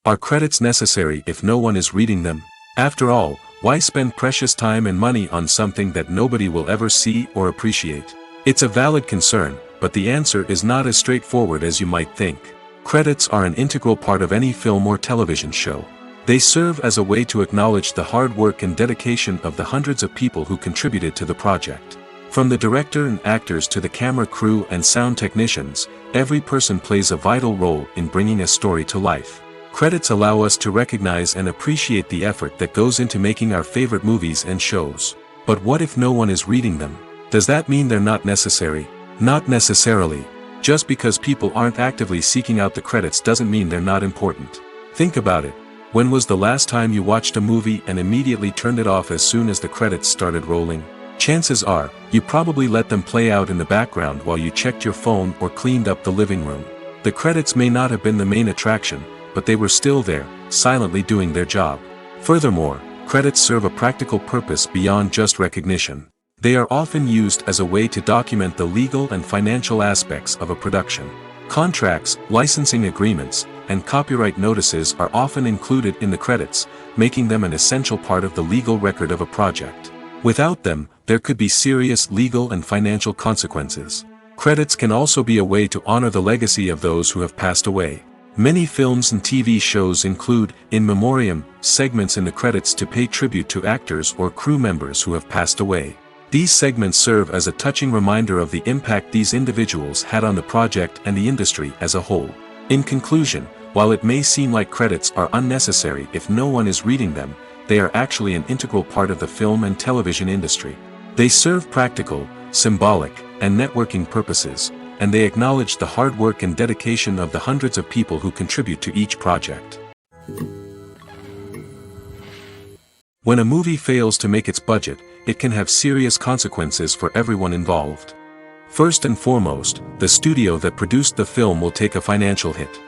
Are credits necessary if no one is reading them? After all, why spend precious time and money on something that nobody will ever see or appreciate? It's a valid concern, but the answer is not as straightforward as you might think. Credits are an integral part of any film or television show. They serve as a way to acknowledge the hard work and dedication of the hundreds of people who contributed to the project. From the director and actors to the camera crew and sound technicians, every person plays a vital role in bringing a story to life. Credits allow us to recognize and appreciate the effort that goes into making our favorite movies and shows. But what if no one is reading them? Does that mean they're not necessary? Not necessarily. Just because people aren't actively seeking out the credits doesn't mean they're not important. Think about it. When was the last time you watched a movie and immediately turned it off as soon as the credits started rolling? Chances are, you probably let them play out in the background while you checked your phone or cleaned up the living room. The credits may not have been the main attraction, but they were still there, silently doing their job. Furthermore, credits serve a practical purpose beyond just recognition. They are often used as a way to document the legal and financial aspects of a production. Contracts, licensing agreements, and copyright notices are often included in the credits, making them an essential part of the legal record of a project. Without them, there could be serious legal and financial consequences. Credits can also be a way to honor the legacy of those who have passed away. Many films and TV shows include, in memoriam, segments in the credits to pay tribute to actors or crew members who have passed away. These segments serve as a touching reminder of the impact these individuals had on the project and the industry as a whole. In conclusion, while it may seem like credits are unnecessary if no one is reading them, they are actually an integral part of the film and television industry. They serve practical, symbolic, and networking purposes, and they acknowledge the hard work and dedication of the hundreds of people who contribute to each project. When a movie fails to make its budget, it can have serious consequences for everyone involved. First and foremost, the studio that produced the film will take a financial hit.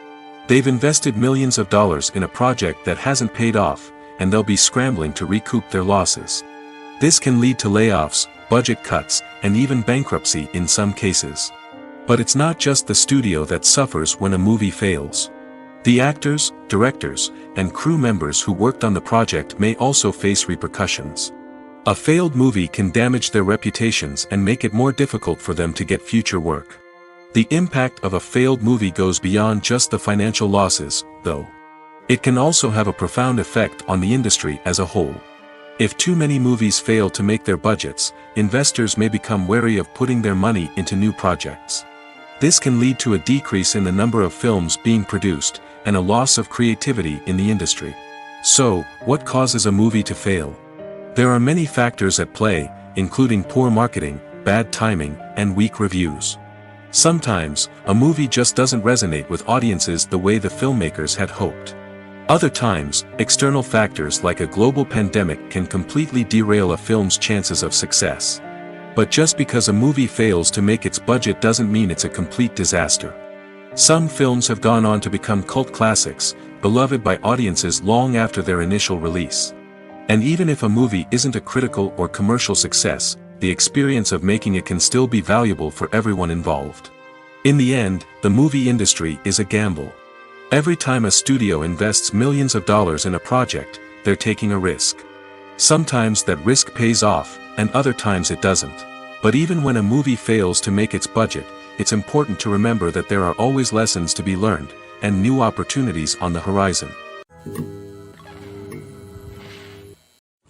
They've invested millions of dollars in a project that hasn't paid off, and they'll be scrambling to recoup their losses. This can lead to layoffs, budget cuts, and even bankruptcy in some cases. But it's not just the studio that suffers when a movie fails. The actors, directors, and crew members who worked on the project may also face repercussions. A failed movie can damage their reputations and make it more difficult for them to get future work. The impact of a failed movie goes beyond just the financial losses, though. It can also have a profound effect on the industry as a whole. If too many movies fail to make their budgets, investors may become wary of putting their money into new projects. This can lead to a decrease in the number of films being produced, and a loss of creativity in the industry. So, what causes a movie to fail? There are many factors at play, including poor marketing, bad timing, and weak reviews. Sometimes, a movie just doesn't resonate with audiences the way the filmmakers had hoped. Other times, external factors like a global pandemic can completely derail a film's chances of success. But just because a movie fails to make its budget doesn't mean it's a complete disaster. Some films have gone on to become cult classics, beloved by audiences long after their initial release. And even if a movie isn't a critical or commercial success, the experience of making it can still be valuable for everyone involved. In the end, the movie industry is a gamble. Every time a studio invests millions of dollars in a project, they're taking a risk. Sometimes that risk pays off, and other times it doesn't. But even when a movie fails to make its budget, it's important to remember that there are always lessons to be learned, and new opportunities on the horizon.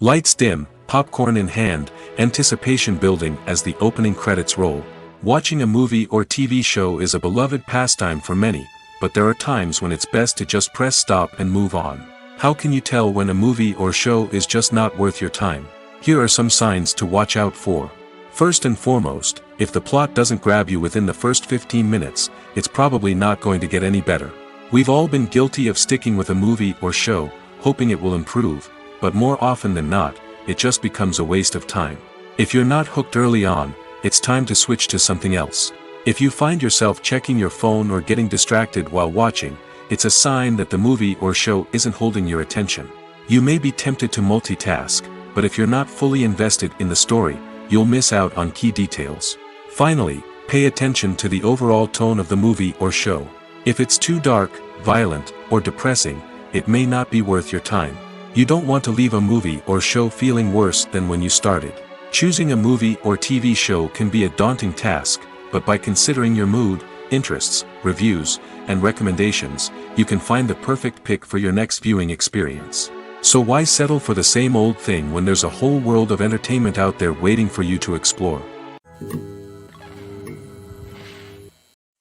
Lights dim, popcorn in hand, anticipation building as the opening credits roll. Watching a movie or TV show is a beloved pastime for many, but there are times when it's best to just press stop and move on. How can you tell when a movie or show is just not worth your time? Here are some signs to watch out for. First and foremost, if the plot doesn't grab you within the first 15 minutes, it's probably not going to get any better. We've all been guilty of sticking with a movie or show, hoping it will improve, but more often than not, it just becomes a waste of time. If you're not hooked early on, it's time to switch to something else. If you find yourself checking your phone or getting distracted while watching, it's a sign that the movie or show isn't holding your attention. You may be tempted to multitask, but if you're not fully invested in the story, you'll miss out on key details. Finally, pay attention to the overall tone of the movie or show. If it's too dark, violent, or depressing, it may not be worth your time. You don't want to leave a movie or show feeling worse than when you started. Choosing a movie or TV show can be a daunting task, but by considering your mood, interests, reviews, and recommendations, you can find the perfect pick for your next viewing experience. So why settle for the same old thing when there's a whole world of entertainment out there waiting for you to explore?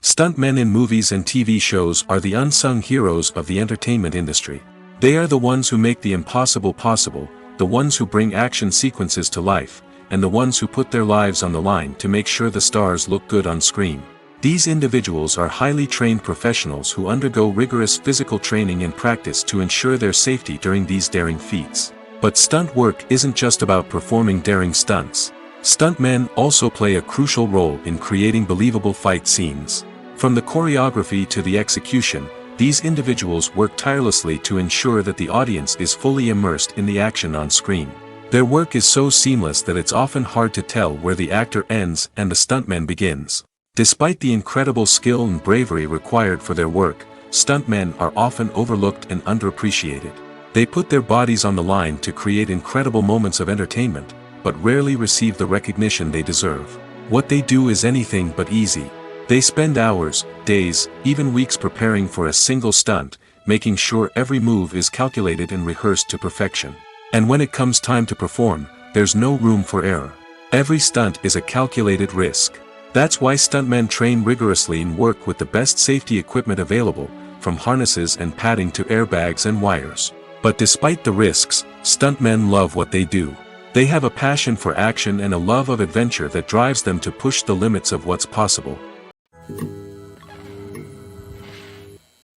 Stuntmen in movies and TV shows are the unsung heroes of the entertainment industry. They are the ones who make the impossible possible, the ones who bring action sequences to life, and the ones who put their lives on the line to make sure the stars look good on screen. These individuals are highly trained professionals who undergo rigorous physical training and practice to ensure their safety during these daring feats. But stunt work isn't just about performing daring stunts. Stuntmen also play a crucial role in creating believable fight scenes. From the choreography to the execution, these individuals work tirelessly to ensure that the audience is fully immersed in the action on screen. Their work is so seamless that it's often hard to tell where the actor ends and the stuntman begins. Despite the incredible skill and bravery required for their work, stuntmen are often overlooked and underappreciated. They put their bodies on the line to create incredible moments of entertainment, but rarely receive the recognition they deserve. What they do is anything but easy. They spend hours, days, even weeks preparing for a single stunt, making sure every move is calculated and rehearsed to perfection. And when it comes time to perform, there's no room for error. Every stunt is a calculated risk. That's why stuntmen train rigorously and work with the best safety equipment available, from harnesses and padding to airbags and wires. But despite the risks, stuntmen love what they do. They have a passion for action and a love of adventure that drives them to push the limits of what's possible.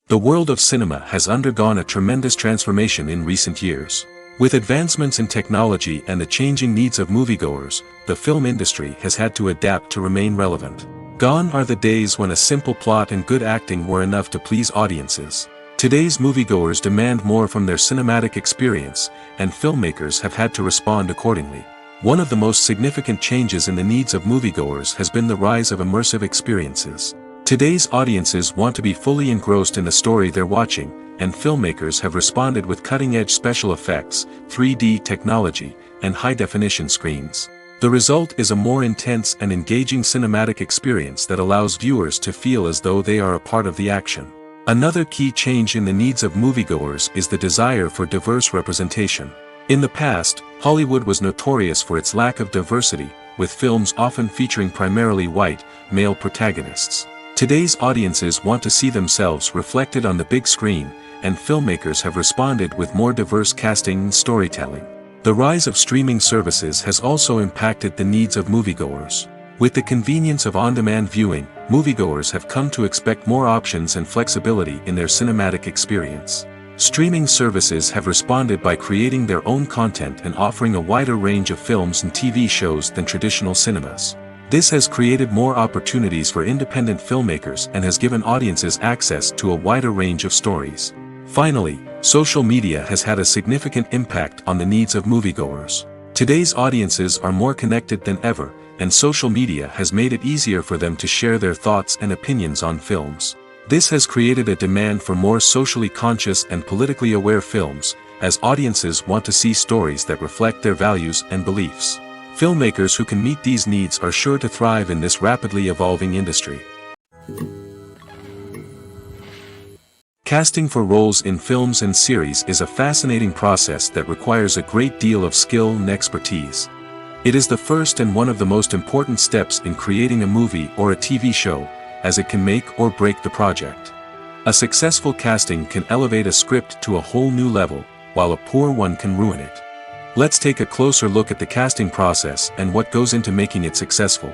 The world of cinema has undergone a tremendous transformation in recent years. With advancements in technology and the changing needs of moviegoers, the film industry has had to adapt to remain relevant. Gone are the days when a simple plot and good acting were enough to please audiences. Today's moviegoers demand more from their cinematic experience, and filmmakers have had to respond accordingly. One of the most significant changes in the needs of moviegoers has been the rise of immersive experiences. Today's audiences want to be fully engrossed in the story they're watching, and filmmakers have responded with cutting-edge special effects, 3D technology, and high-definition screens. The result is a more intense and engaging cinematic experience that allows viewers to feel as though they are a part of the action. Another key change in the needs of moviegoers is the desire for diverse representation. In the past, Hollywood was notorious for its lack of diversity, with films often featuring primarily white, male protagonists. Today's audiences want to see themselves reflected on the big screen, and filmmakers have responded with more diverse casting and storytelling. The rise of streaming services has also impacted the needs of moviegoers. With the convenience of on-demand viewing, moviegoers have come to expect more options and flexibility in their cinematic experience. Streaming services have responded by creating their own content and offering a wider range of films and TV shows than traditional cinemas. This has created more opportunities for independent filmmakers and has given audiences access to a wider range of stories. Finally, social media has had a significant impact on the needs of moviegoers. Today's audiences are more connected than ever, and social media has made it easier for them to share their thoughts and opinions on films. This has created a demand for more socially conscious and politically aware films, as audiences want to see stories that reflect their values and beliefs. Filmmakers who can meet these needs are sure to thrive in this rapidly evolving industry. Casting for roles in films and series is a fascinating process that requires a great deal of skill and expertise. It is the first and one of the most important steps in creating a movie or a TV show, as it can make or break the project. A successful casting can elevate a script to a whole new level, while a poor one can ruin it. Let's take a closer look at the casting process and what goes into making it successful.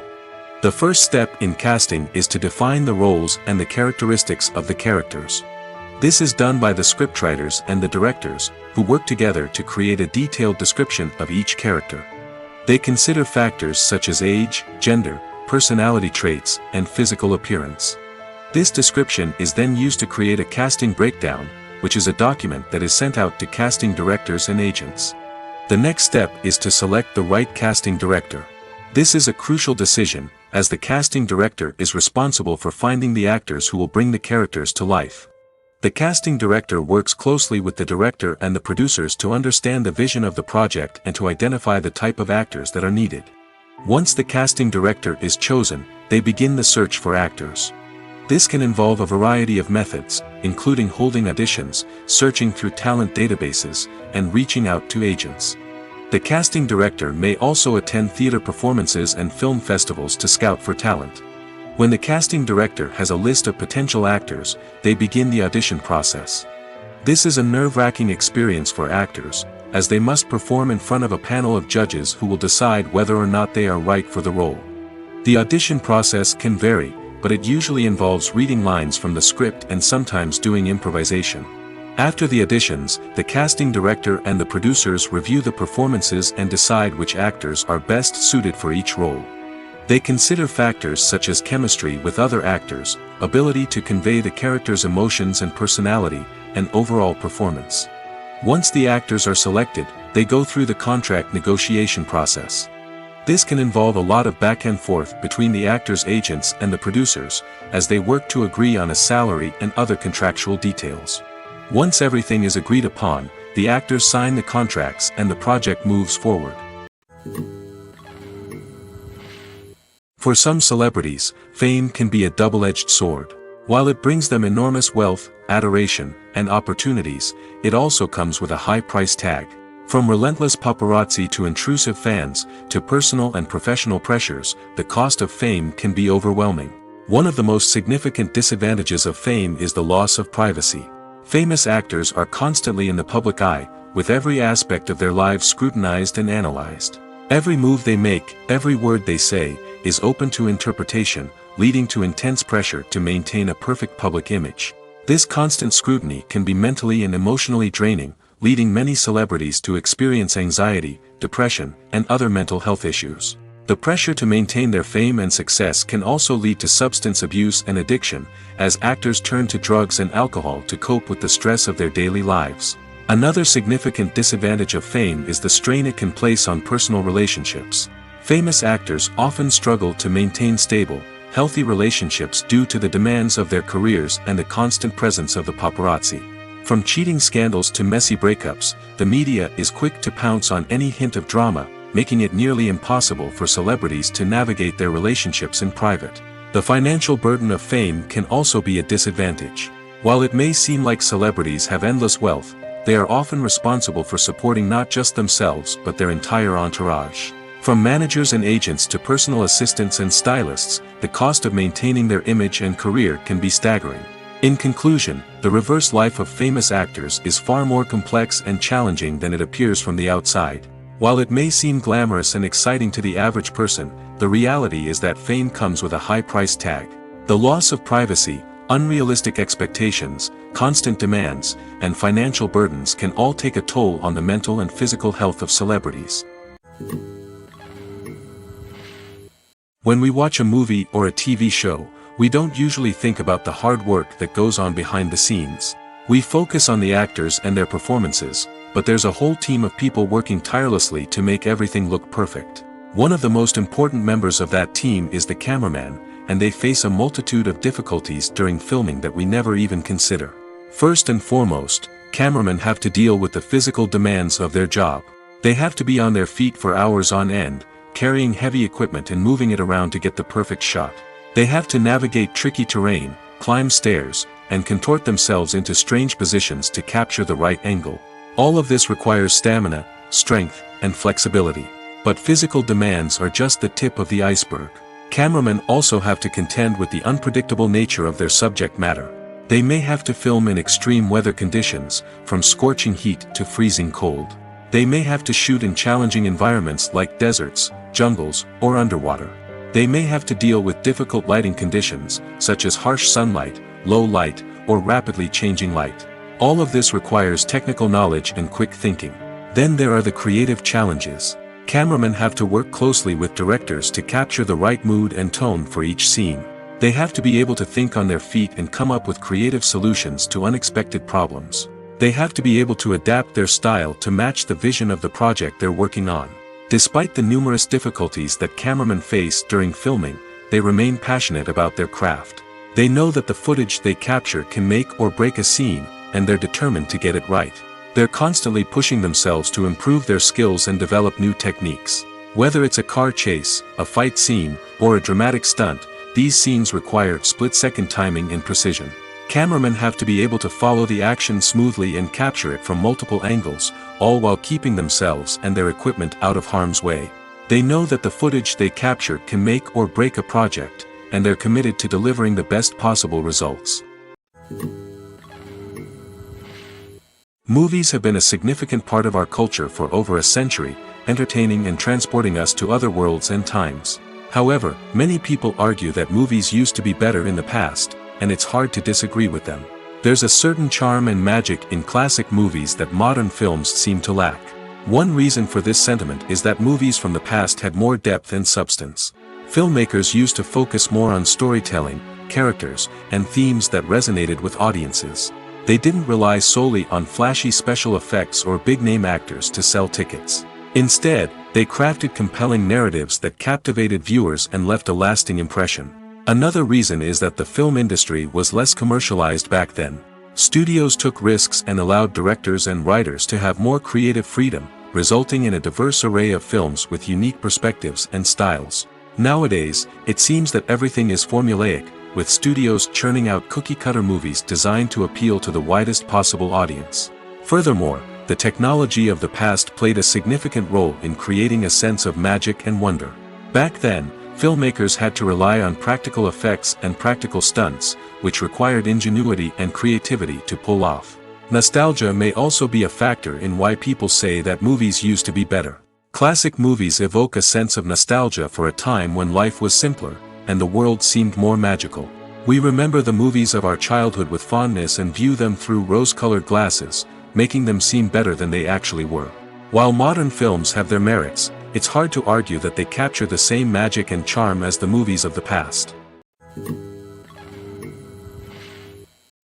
The first step in casting is to define the roles and the characteristics of the characters. This is done by the scriptwriters and the directors, who work together to create a detailed description of each character. They consider factors such as age, gender, personality traits, and physical appearance. This description is then used to create a casting breakdown, which is a document that is sent out to casting directors and agents. The next step is to select the right casting director. This is a crucial decision, as the casting director is responsible for finding the actors who will bring the characters to life. The casting director works closely with the director and the producers to understand the vision of the project and to identify the type of actors that are needed. Once the casting director is chosen, they begin the search for actors. This can involve a variety of methods, including holding auditions, searching through talent databases, and reaching out to agents. The casting director may also attend theater performances and film festivals to scout for talent. When the casting director has a list of potential actors, they begin the audition process. This is a nerve-wracking experience for actors, as they must perform in front of a panel of judges who will decide whether or not they are right for the role. The audition process can vary, but it usually involves reading lines from the script and sometimes doing improvisation. After the auditions, the casting director and the producers review the performances and decide which actors are best suited for each role. They consider factors such as chemistry with other actors, ability to convey the character's emotions and personality, and overall performance. Once the actors are selected, they go through the contract negotiation process. This can involve a lot of back and forth between the actors' agents and the producers, as they work to agree on a salary and other contractual details. Once everything is agreed upon, the actors sign the contracts and the project moves forward. For some celebrities, fame can be a double-edged sword. While it brings them enormous wealth, adoration, and opportunities, it also comes with a high price tag. From relentless paparazzi to intrusive fans, to personal and professional pressures, the cost of fame can be overwhelming. One of the most significant disadvantages of fame is the loss of privacy. Famous actors are constantly in the public eye, with every aspect of their lives scrutinized and analyzed. Every move they make, every word they say, is open to interpretation, leading to intense pressure to maintain a perfect public image. This constant scrutiny can be mentally and emotionally draining, leading many celebrities to experience anxiety, depression, and other mental health issues. The pressure to maintain their fame and success can also lead to substance abuse and addiction, as actors turn to drugs and alcohol to cope with the stress of their daily lives. Another significant disadvantage of fame is the strain it can place on personal relationships. Famous actors often struggle to maintain stable, healthy relationships due to the demands of their careers and the constant presence of the paparazzi. From cheating scandals to messy breakups, the media is quick to pounce on any hint of drama, making it nearly impossible for celebrities to navigate their relationships in private. The financial burden of fame can also be a disadvantage. While it may seem like celebrities have endless wealth, they are often responsible for supporting not just themselves but their entire entourage. From managers and agents to personal assistants and stylists, the cost of maintaining their image and career can be staggering. In conclusion, the reverse life of famous actors is far more complex and challenging than it appears from the outside. While it may seem glamorous and exciting to the average person, the reality is that fame comes with a high price tag. The loss of privacy, unrealistic expectations, constant demands, and financial burdens can all take a toll on the mental and physical health of celebrities. When we watch a movie or a TV show, we don't usually think about the hard work that goes on behind the scenes. We focus on the actors and their performances, but there's a whole team of people working tirelessly to make everything look perfect. One of the most important members of that team is the cameraman, and they face a multitude of difficulties during filming that we never even consider. First and foremost, cameramen have to deal with the physical demands of their job. They have to be on their feet for hours on end, carrying heavy equipment and moving it around to get the perfect shot. They have to navigate tricky terrain, climb stairs, and contort themselves into strange positions to capture the right angle. All of this requires stamina, strength, and flexibility. But physical demands are just the tip of the iceberg. Cameramen also have to contend with the unpredictable nature of their subject matter. They may have to film in extreme weather conditions, from scorching heat to freezing cold. They may have to shoot in challenging environments like deserts, jungles, or underwater. They may have to deal with difficult lighting conditions, such as harsh sunlight, low light, or rapidly changing light. All of this requires technical knowledge and quick thinking. Then there are the creative challenges. Cameramen have to work closely with directors to capture the right mood and tone for each scene. They have to be able to think on their feet and come up with creative solutions to unexpected problems. They have to be able to adapt their style to match the vision of the project they're working on. Despite the numerous difficulties that cameramen face during filming, they remain passionate about their craft. They know that the footage they capture can make or break a scene, and they're determined to get it right. They're constantly pushing themselves to improve their skills and develop new techniques. Whether it's a car chase, a fight scene, or a dramatic stunt, these scenes require split-second timing and precision. Cameramen have to be able to follow the action smoothly and capture it from multiple angles, all while keeping themselves and their equipment out of harm's way. They know that the footage they capture can make or break a project, and they're committed to delivering the best possible results. Movies have been a significant part of our culture for over a century, entertaining and transporting us to other worlds and times. However, many people argue that movies used to be better in the past, and it's hard to disagree with them. There's a certain charm and magic in classic movies that modern films seem to lack. One reason for this sentiment is that movies from the past had more depth and substance. Filmmakers used to focus more on storytelling, characters, and themes that resonated with audiences. They didn't rely solely on flashy special effects or big-name actors to sell tickets. Instead, they crafted compelling narratives that captivated viewers and left a lasting impression. Another reason is that the film industry was less commercialized back then. Studios took risks and allowed directors and writers to have more creative freedom, resulting in a diverse array of films with unique perspectives and styles. Nowadays, it seems that everything is formulaic, with studios churning out cookie-cutter movies designed to appeal to the widest possible audience. Furthermore, the technology of the past played a significant role in creating a sense of magic and wonder. Back then, filmmakers had to rely on practical effects and practical stunts, which required ingenuity and creativity to pull off. Nostalgia may also be a factor in why people say that movies used to be better. Classic movies evoke a sense of nostalgia for a time when life was simpler, and the world seemed more magical. We remember the movies of our childhood with fondness and view them through rose-colored glasses, making them seem better than they actually were. While modern films have their merits, it's hard to argue that they capture the same magic and charm as the movies of the past.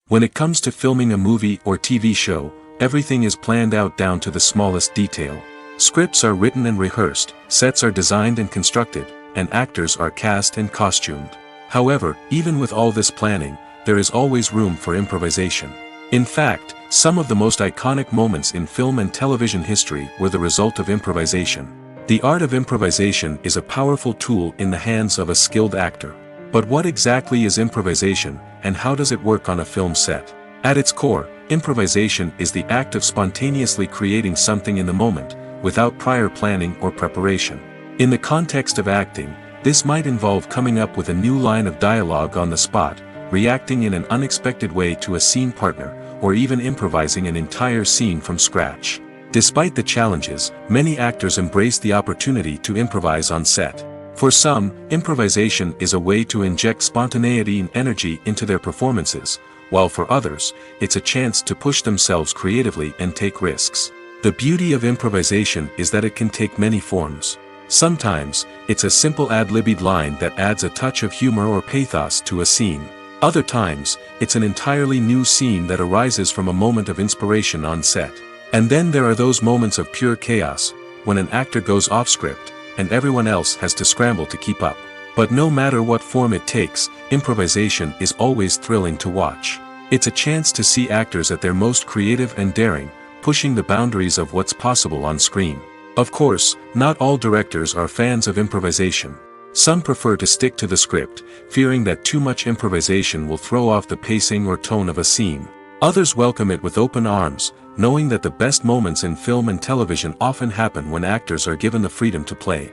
When it comes to filming a movie or TV show, everything is planned out down to the smallest detail. Scripts are written and rehearsed, sets are designed and constructed, and actors are cast and costumed. However, even with all this planning, there is always room for improvisation. In fact, some of the most iconic moments in film and television history were the result of improvisation. The art of improvisation is a powerful tool in the hands of a skilled actor. But what exactly is improvisation, and how does it work on a film set? At its core, improvisation is the act of spontaneously creating something in the moment, without prior planning or preparation. In the context of acting, this might involve coming up with a new line of dialogue on the spot, reacting in an unexpected way to a scene partner, or even improvising an entire scene from scratch. Despite the challenges, many actors embrace the opportunity to improvise on set. For some, improvisation is a way to inject spontaneity and energy into their performances, while for others, it's a chance to push themselves creatively and take risks. The beauty of improvisation is that it can take many forms. Sometimes, it's a simple ad-libbed line that adds a touch of humor or pathos to a scene. Other times, it's an entirely new scene that arises from a moment of inspiration on set. And then there are those moments of pure chaos, when an actor goes off script, and everyone else has to scramble to keep up. But no matter what form it takes, improvisation is always thrilling to watch. It's a chance to see actors at their most creative and daring, pushing the boundaries of what's possible on screen. Of course, not all directors are fans of improvisation. Some prefer to stick to the script, fearing that too much improvisation will throw off the pacing or tone of a scene. Others welcome it with open arms, knowing that the best moments in film and television often happen when actors are given the freedom to play.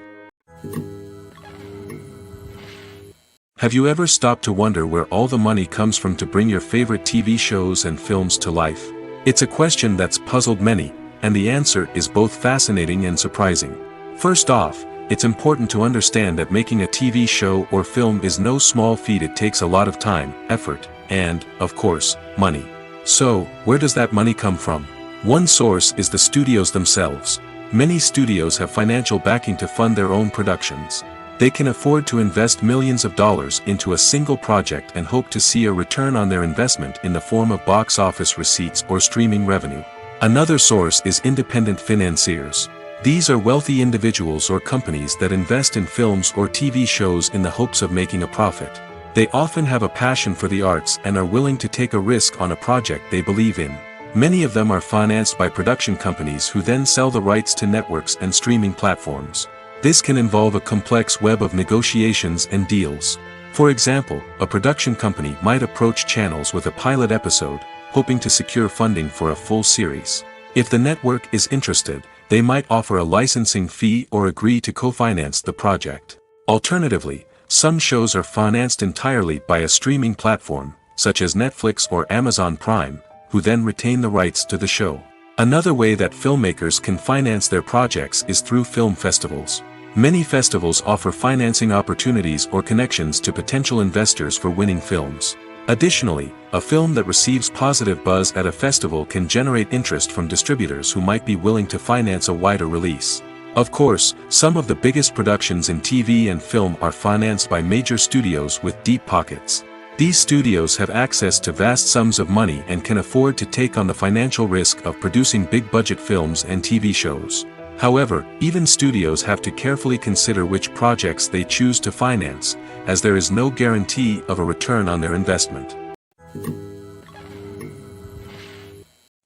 Have you ever stopped to wonder where all the money comes from to bring your favorite TV shows and films to life? It's a question that's puzzled many, and the answer is both fascinating and surprising. First off, it's important to understand that making a TV show or film is no small feat. It takes a lot of time, effort, and, of course, money. So, where does that money come from? One source is the studios themselves. Many studios have financial backing to fund their own productions. They can afford to invest millions of dollars into a single project and hope to see a return on their investment in the form of box office receipts or streaming revenue. Another source is independent financiers. These are wealthy individuals or companies that invest in films or TV shows in the hopes of making a profit. They often have a passion for the arts and are willing to take a risk on a project they believe in. Many of them are financed by production companies who then sell the rights to networks and streaming platforms. This can involve a complex web of negotiations and deals. For example, a production company might approach channels with a pilot episode, hoping to secure funding for a full series. If the network is interested, they might offer a licensing fee or agree to co-finance the project. Alternatively, some shows are financed entirely by a streaming platform, such as Netflix or Amazon Prime, who then retain the rights to the show. Another way that filmmakers can finance their projects is through film festivals. Many festivals offer financing opportunities or connections to potential investors for winning films. Additionally, a film that receives positive buzz at a festival can generate interest from distributors who might be willing to finance a wider release. Of course, some of the biggest productions in TV and film are financed by major studios with deep pockets. These studios have access to vast sums of money and can afford to take on the financial risk of producing big-budget films and TV shows. However, even studios have to carefully consider which projects they choose to finance, as there is no guarantee of a return on their investment.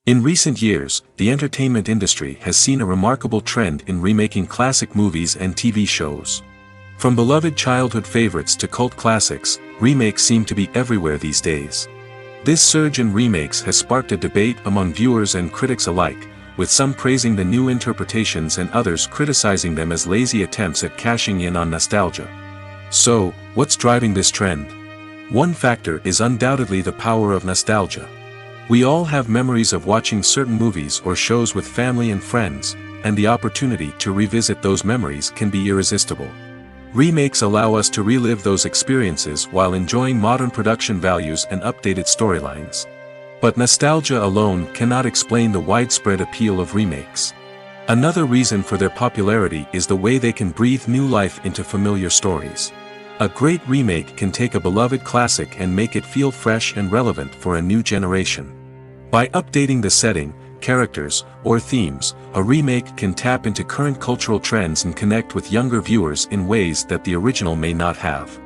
In recent years, the entertainment industry has seen a remarkable trend in remaking classic movies and TV shows. From beloved childhood favorites to cult classics, remakes seem to be everywhere these days. This surge in remakes has sparked a debate among viewers and critics alike, with some praising the new interpretations and others criticizing them as lazy attempts at cashing in on nostalgia. So, what's driving this trend? One factor is undoubtedly the power of nostalgia. We all have memories of watching certain movies or shows with family and friends, and the opportunity to revisit those memories can be irresistible. Remakes allow us to relive those experiences while enjoying modern production values and updated storylines. But nostalgia alone cannot explain the widespread appeal of remakes. Another reason for their popularity is the way they can breathe new life into familiar stories. A great remake can take a beloved classic and make it feel fresh and relevant for a new generation. By updating the setting, characters, or themes, a remake can tap into current cultural trends and connect with younger viewers in ways that the original may not have.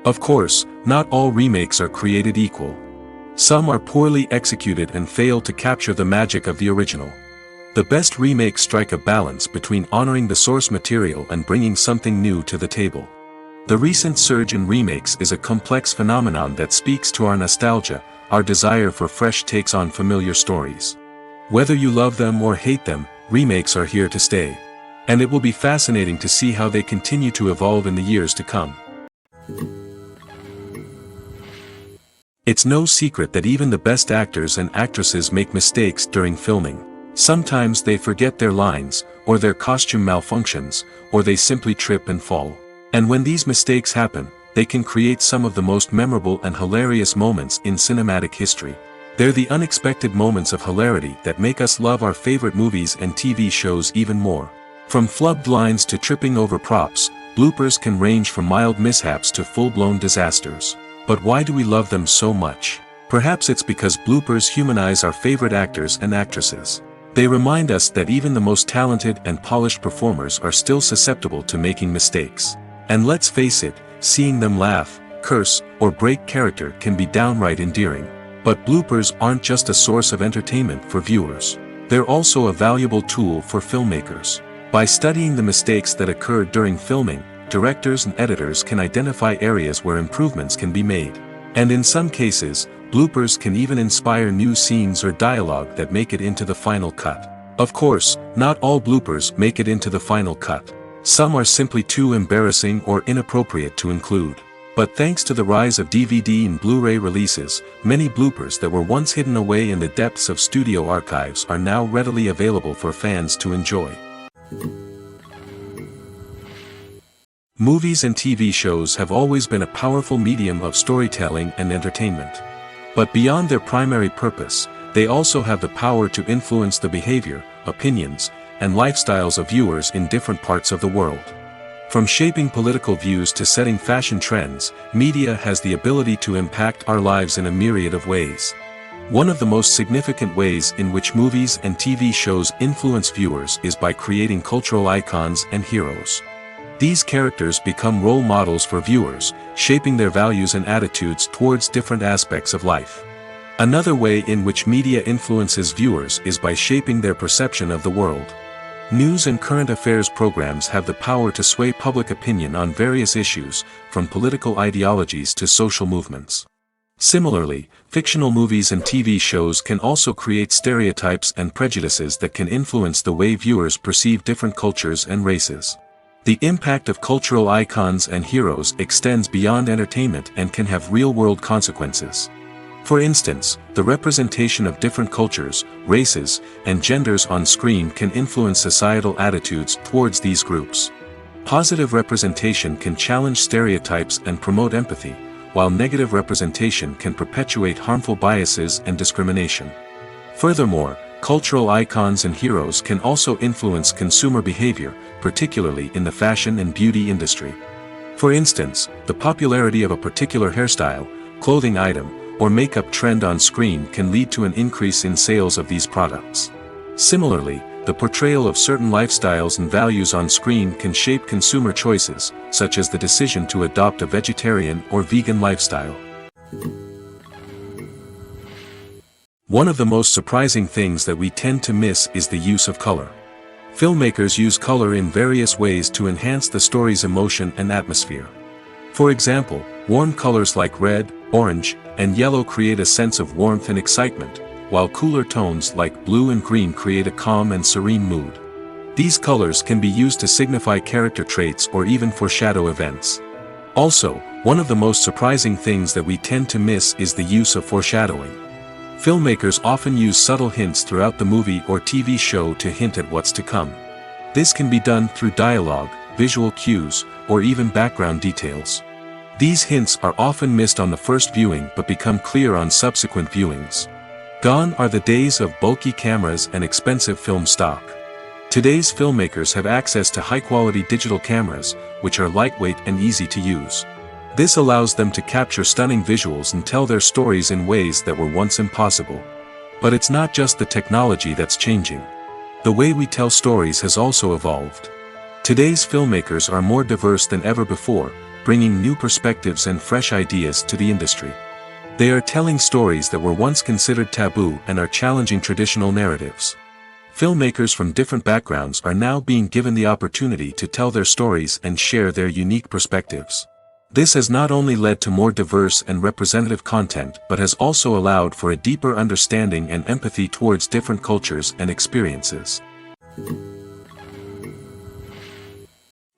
Of course, not all remakes are created equal. Some are poorly executed and fail to capture the magic of the original. The best remakes strike a balance between honoring the source material and bringing something new to the table. The recent surge in remakes is a complex phenomenon that speaks to our nostalgia, our desire for fresh takes on familiar stories. Whether you love them or hate them, remakes are here to stay. And it will be fascinating to see how they continue to evolve in the years to come. It's no secret that even the best actors and actresses make mistakes during filming. Sometimes they forget their lines, or their costume malfunctions, or they simply trip and fall. And when these mistakes happen, they can create some of the most memorable and hilarious moments in cinematic history. They're the unexpected moments of hilarity that make us love our favorite movies and TV shows even more. From flubbed lines to tripping over props, bloopers can range from mild mishaps to full-blown disasters. But why do we love them so much? Perhaps it's because bloopers humanize our favorite actors and actresses. They remind us that even the most talented and polished performers are still susceptible to making mistakes. And let's face it, seeing them laugh, curse, or break character can be downright endearing. But bloopers aren't just a source of entertainment for viewers. They're also a valuable tool for filmmakers. By studying the mistakes that occurred during filming, directors and editors can identify areas where improvements can be made. And in some cases, bloopers can even inspire new scenes or dialogue that make it into the final cut. Of course, not all bloopers make it into the final cut. Some are simply too embarrassing or inappropriate to include. But thanks to the rise of DVD and Blu-ray releases, many bloopers that were once hidden away in the depths of studio archives are now readily available for fans to enjoy. Movies and TV shows have always been a powerful medium of storytelling and entertainment. But beyond their primary purpose, they also have the power to influence the behavior, opinions, and lifestyles of viewers in different parts of the world. From shaping political views to setting fashion trends, media has the ability to impact our lives in a myriad of ways. One of the most significant ways in which movies and TV shows influence viewers is by creating cultural icons and heroes. These characters become role models for viewers, shaping their values and attitudes towards different aspects of life. Another way in which media influences viewers is by shaping their perception of the world. News and current affairs programs have the power to sway public opinion on various issues, from political ideologies to social movements. Similarly, fictional movies and TV shows can also create stereotypes and prejudices that can influence the way viewers perceive different cultures and races. The impact of cultural icons and heroes extends beyond entertainment and can have real-world consequences. For instance, the representation of different cultures, races, and genders on screen can influence societal attitudes towards these groups. Positive representation can challenge stereotypes and promote empathy, while negative representation can perpetuate harmful biases and discrimination. Furthermore, cultural icons and heroes can also influence consumer behavior, particularly in the fashion and beauty industry. For instance, the popularity of a particular hairstyle, clothing item, or makeup trend on screen can lead to an increase in sales of these products. Similarly, the portrayal of certain lifestyles and values on screen can shape consumer choices, such as the decision to adopt a vegetarian or vegan lifestyle. One of the most surprising things that we tend to miss is the use of color. Filmmakers use color in various ways to enhance the story's emotion and atmosphere. For example, warm colors like red, orange, and yellow create a sense of warmth and excitement, while cooler tones like blue and green create a calm and serene mood. These colors can be used to signify character traits or even foreshadow events. Also, one of the most surprising things that we tend to miss is the use of foreshadowing. Filmmakers often use subtle hints throughout the movie or TV show to hint at what's to come. This can be done through dialogue, visual cues, or even background details. These hints are often missed on the first viewing but become clear on subsequent viewings. Gone are the days of bulky cameras and expensive film stock. Today's filmmakers have access to high-quality digital cameras, which are lightweight and easy to use. This allows them to capture stunning visuals and tell their stories in ways that were once impossible. But it's not just the technology that's changing. The way we tell stories has also evolved. Today's filmmakers are more diverse than ever before, bringing new perspectives and fresh ideas to the industry. They are telling stories that were once considered taboo and are challenging traditional narratives. Filmmakers from different backgrounds are now being given the opportunity to tell their stories and share their unique perspectives. This has not only led to more diverse and representative content but has also allowed for a deeper understanding and empathy towards different cultures and experiences.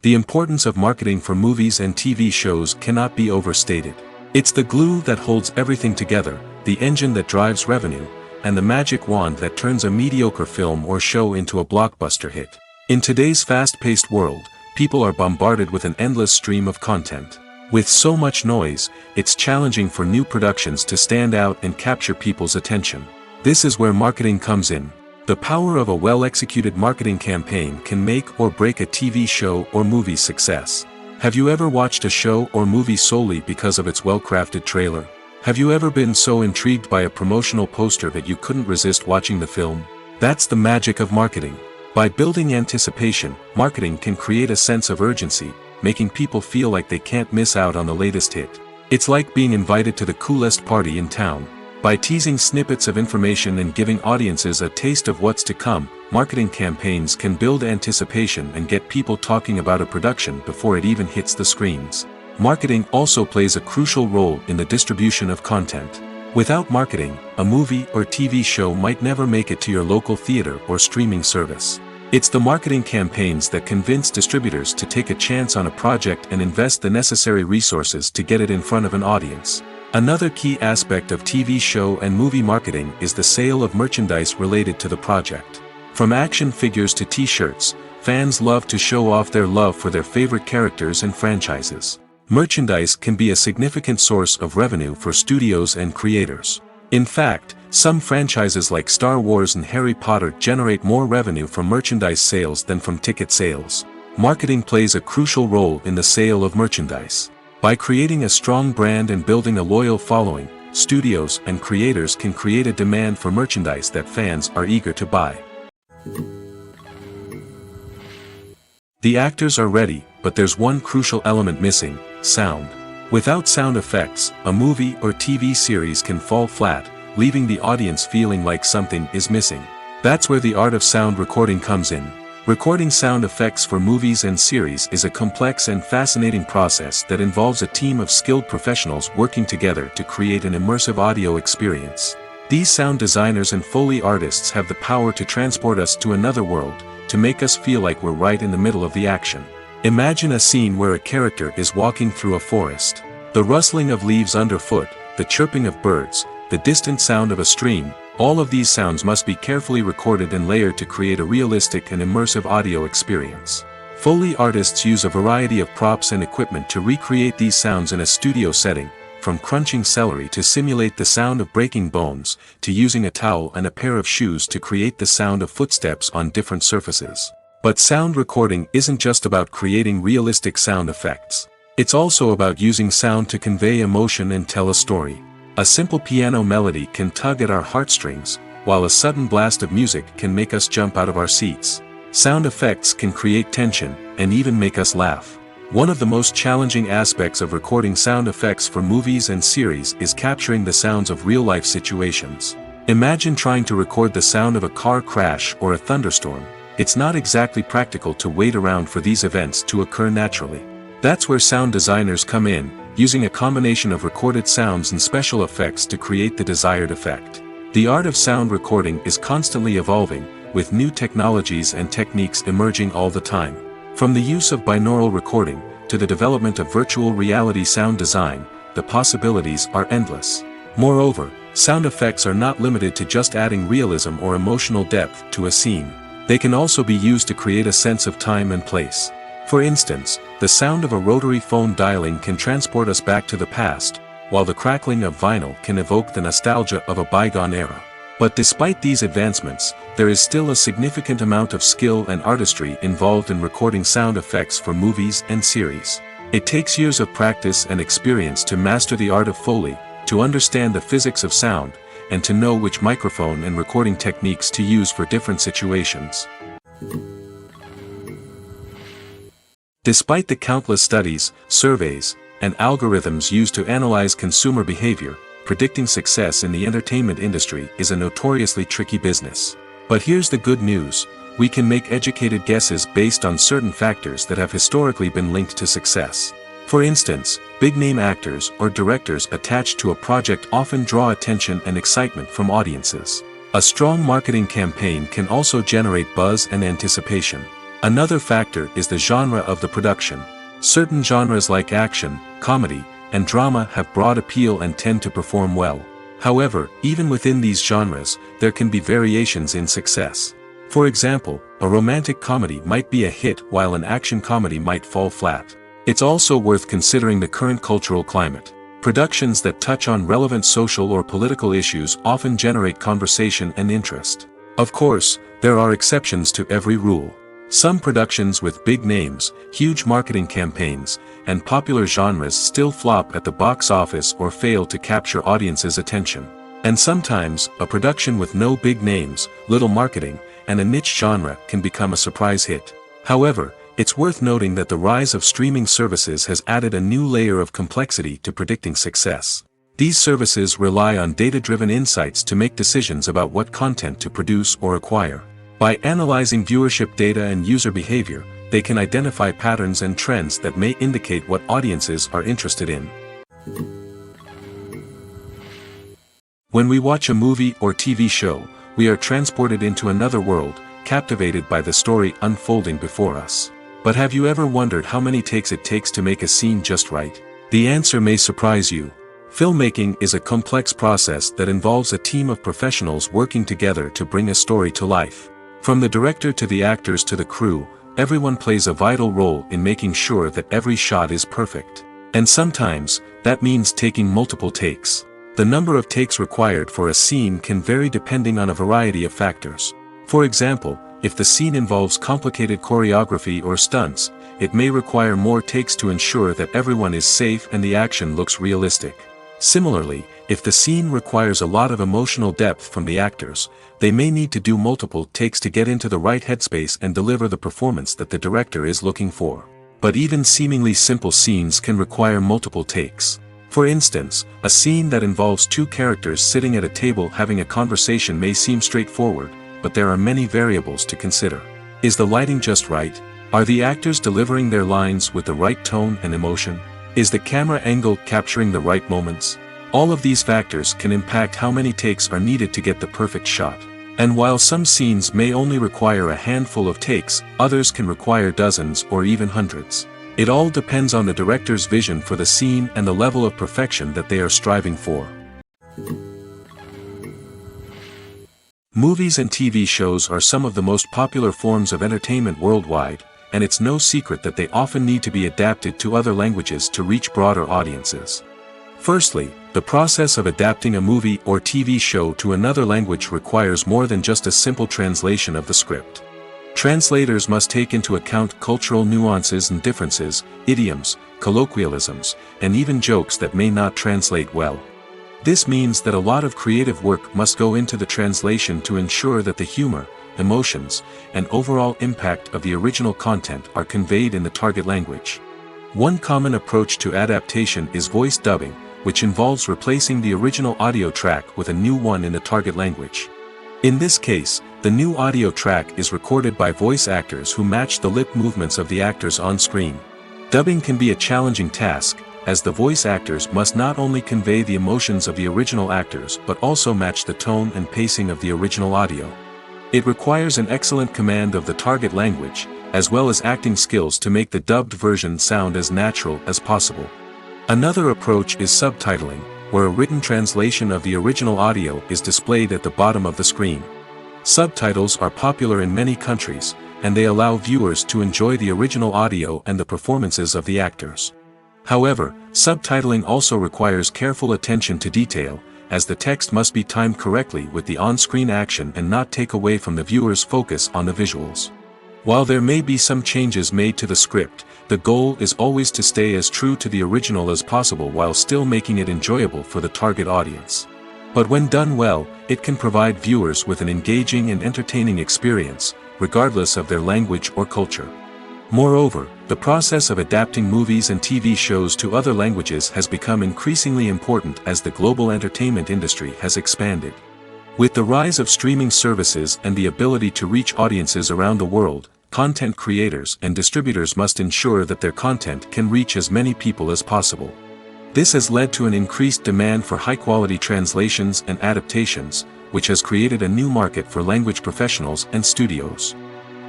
The importance of marketing for movies and TV shows cannot be overstated. It's the glue that holds everything together, the engine that drives revenue, and the magic wand that turns a mediocre film or show into a blockbuster hit. In today's fast-paced world, people are bombarded with an endless stream of content. With so much noise, it's challenging for new productions to stand out and capture people's attention. This is where marketing comes in. The power of a well-executed marketing campaign can make or break a TV show or movie's success. Have you ever watched a show or movie solely because of its well-crafted trailer? Have you ever been so intrigued by a promotional poster that you couldn't resist watching the film? That's the magic of marketing. By building anticipation, marketing can create a sense of urgency, making people feel like they can't miss out on the latest hit. It's like being invited to the coolest party in town. By teasing snippets of information and giving audiences a taste of what's to come, marketing campaigns can build anticipation and get people talking about a production before it even hits the screens. Marketing also plays a crucial role in the distribution of content. Without marketing, a movie or TV show might never make it to your local theater or streaming service. It's the marketing campaigns that convince distributors to take a chance on a project and invest the necessary resources to get it in front of an audience. Another key aspect of TV show and movie marketing is the sale of merchandise related to the project. From action figures to t-shirts, fans love to show off their love for their favorite characters and franchises. Merchandise can be a significant source of revenue for studios and creators. In fact, some franchises like Star Wars and Harry Potter generate more revenue from merchandise sales than from ticket sales. Marketing plays a crucial role in the sale of merchandise. By creating a strong brand and building a loyal following, studios and creators can create a demand for merchandise that fans are eager to buy. The actors are ready, but there's one crucial element missing: sound. Without sound effects, a movie or TV series can fall flat, leaving the audience feeling like something is missing. That's where the art of sound recording comes in. Recording sound effects for movies and series is a complex and fascinating process that involves a team of skilled professionals working together to create an immersive audio experience. These sound designers and Foley artists have the power to transport us to another world, to make us feel like we're right in the middle of the action. Imagine a scene where a character is walking through a forest. The rustling of leaves underfoot, the chirping of birds, the distant sound of a stream, all of these sounds must be carefully recorded and layered to create a realistic and immersive audio experience. Foley artists use a variety of props and equipment to recreate these sounds in a studio setting, from crunching celery to simulate the sound of breaking bones, to using a towel and a pair of shoes to create the sound of footsteps on different surfaces. But sound recording isn't just about creating realistic sound effects. It's also about using sound to convey emotion and tell a story. A simple piano melody can tug at our heartstrings, while a sudden blast of music can make us jump out of our seats. Sound effects can create tension, and even make us laugh. One of the most challenging aspects of recording sound effects for movies and series is capturing the sounds of real-life situations. Imagine trying to record the sound of a car crash or a thunderstorm. It's not exactly practical to wait around for these events to occur naturally. That's where sound designers come in, using a combination of recorded sounds and special effects to create the desired effect. The art of sound recording is constantly evolving, with new technologies and techniques emerging all the time. From the use of binaural recording, to the development of virtual reality sound design, the possibilities are endless. Moreover, sound effects are not limited to just adding realism or emotional depth to a scene. They can also be used to create a sense of time and place. For instance, the sound of a rotary phone dialing can transport us back to the past, while the crackling of vinyl can evoke the nostalgia of a bygone era. But despite these advancements, there is still a significant amount of skill and artistry involved in recording sound effects for movies and series. It takes years of practice and experience to master the art of Foley, to understand the physics of sound, and to know which microphone and recording techniques to use for different situations. Despite the countless studies, surveys, and algorithms used to analyze consumer behavior, predicting success in the entertainment industry is a notoriously tricky business. But here's the good news: we can make educated guesses based on certain factors that have historically been linked to success. For instance, big-name actors or directors attached to a project often draw attention and excitement from audiences. A strong marketing campaign can also generate buzz and anticipation. Another factor is the genre of the production. Certain genres like action, comedy, and drama have broad appeal and tend to perform well. However, even within these genres, there can be variations in success. For example, a romantic comedy might be a hit while an action comedy might fall flat. It's also worth considering the current cultural climate. Productions that touch on relevant social or political issues often generate conversation and interest. Of course, there are exceptions to every rule. Some productions with big names, huge marketing campaigns, and popular genres still flop at the box office or fail to capture audiences' attention. And sometimes, a production with no big names, little marketing, and a niche genre can become a surprise hit. However, it's worth noting that the rise of streaming services has added a new layer of complexity to predicting success. These services rely on data-driven insights to make decisions about what content to produce or acquire. By analyzing viewership data and user behavior, they can identify patterns and trends that may indicate what audiences are interested in. When we watch a movie or TV show, we are transported into another world, captivated by the story unfolding before us. But have you ever wondered how many takes it takes to make a scene just right? The answer may surprise you. Filmmaking is a complex process that involves a team of professionals working together to bring a story to life. From the director to the actors to the crew, everyone plays a vital role in making sure that every shot is perfect. And sometimes, that means taking multiple takes. The number of takes required for a scene can vary depending on a variety of factors. For example, if the scene involves complicated choreography or stunts, it may require more takes to ensure that everyone is safe and the action looks realistic. Similarly, if the scene requires a lot of emotional depth from the actors, they may need to do multiple takes to get into the right headspace and deliver the performance that the director is looking for. But even seemingly simple scenes can require multiple takes. For instance, a scene that involves two characters sitting at a table having a conversation may seem straightforward, but there are many variables to consider. Is the lighting just right? Are the actors delivering their lines with the right tone and emotion? Is the camera angle capturing the right moments? All of these factors can impact how many takes are needed to get the perfect shot. And while some scenes may only require a handful of takes, others can require dozens or even hundreds. It all depends on the director's vision for the scene and the level of perfection that they are striving for. Movies and TV shows are some of the most popular forms of entertainment worldwide, and it's no secret that they often need to be adapted to other languages to reach broader audiences. Firstly, the process of adapting a movie or TV show to another language requires more than just a simple translation of the script. Translators must take into account cultural nuances and differences, idioms, colloquialisms, and even jokes that may not translate well. This means that a lot of creative work must go into the translation to ensure that the humor, emotions, and overall impact of the original content are conveyed in the target language. One common approach to adaptation is voice dubbing, which involves replacing the original audio track with a new one in the target language. In this case, the new audio track is recorded by voice actors who match the lip movements of the actors on screen. Dubbing can be a challenging task, as the voice actors must not only convey the emotions of the original actors but also match the tone and pacing of the original audio. It requires an excellent command of the target language, as well as acting skills to make the dubbed version sound as natural as possible. Another approach is subtitling, where a written translation of the original audio is displayed at the bottom of the screen. Subtitles are popular in many countries, and they allow viewers to enjoy the original audio and the performances of the actors. However, subtitling also requires careful attention to detail, as the text must be timed correctly with the on-screen action and not take away from the viewer's focus on the visuals. While there may be some changes made to the script, the goal is always to stay as true to the original as possible while still making it enjoyable for the target audience. But when done well, it can provide viewers with an engaging and entertaining experience, regardless of their language or culture. Moreover, the process of adapting movies and TV shows to other languages has become increasingly important as the global entertainment industry has expanded. With the rise of streaming services and the ability to reach audiences around the world, content creators and distributors must ensure that their content can reach as many people as possible. This has led to an increased demand for high-quality translations and adaptations, which has created a new market for language professionals and studios.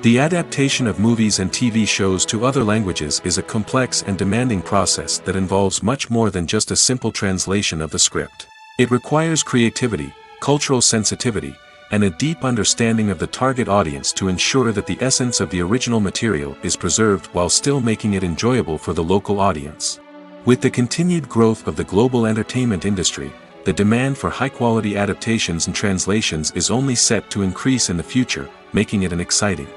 The adaptation of movies and TV shows to other languages is a complex and demanding process that involves much more than just a simple translation of the script. It requires creativity, cultural sensitivity, and a deep understanding of the target audience to ensure that the essence of the original material is preserved while still making it enjoyable for the local audience. With the continued growth of the global entertainment industry, the demand for high-quality adaptations and translations is only set to increase in the future, making it an exciting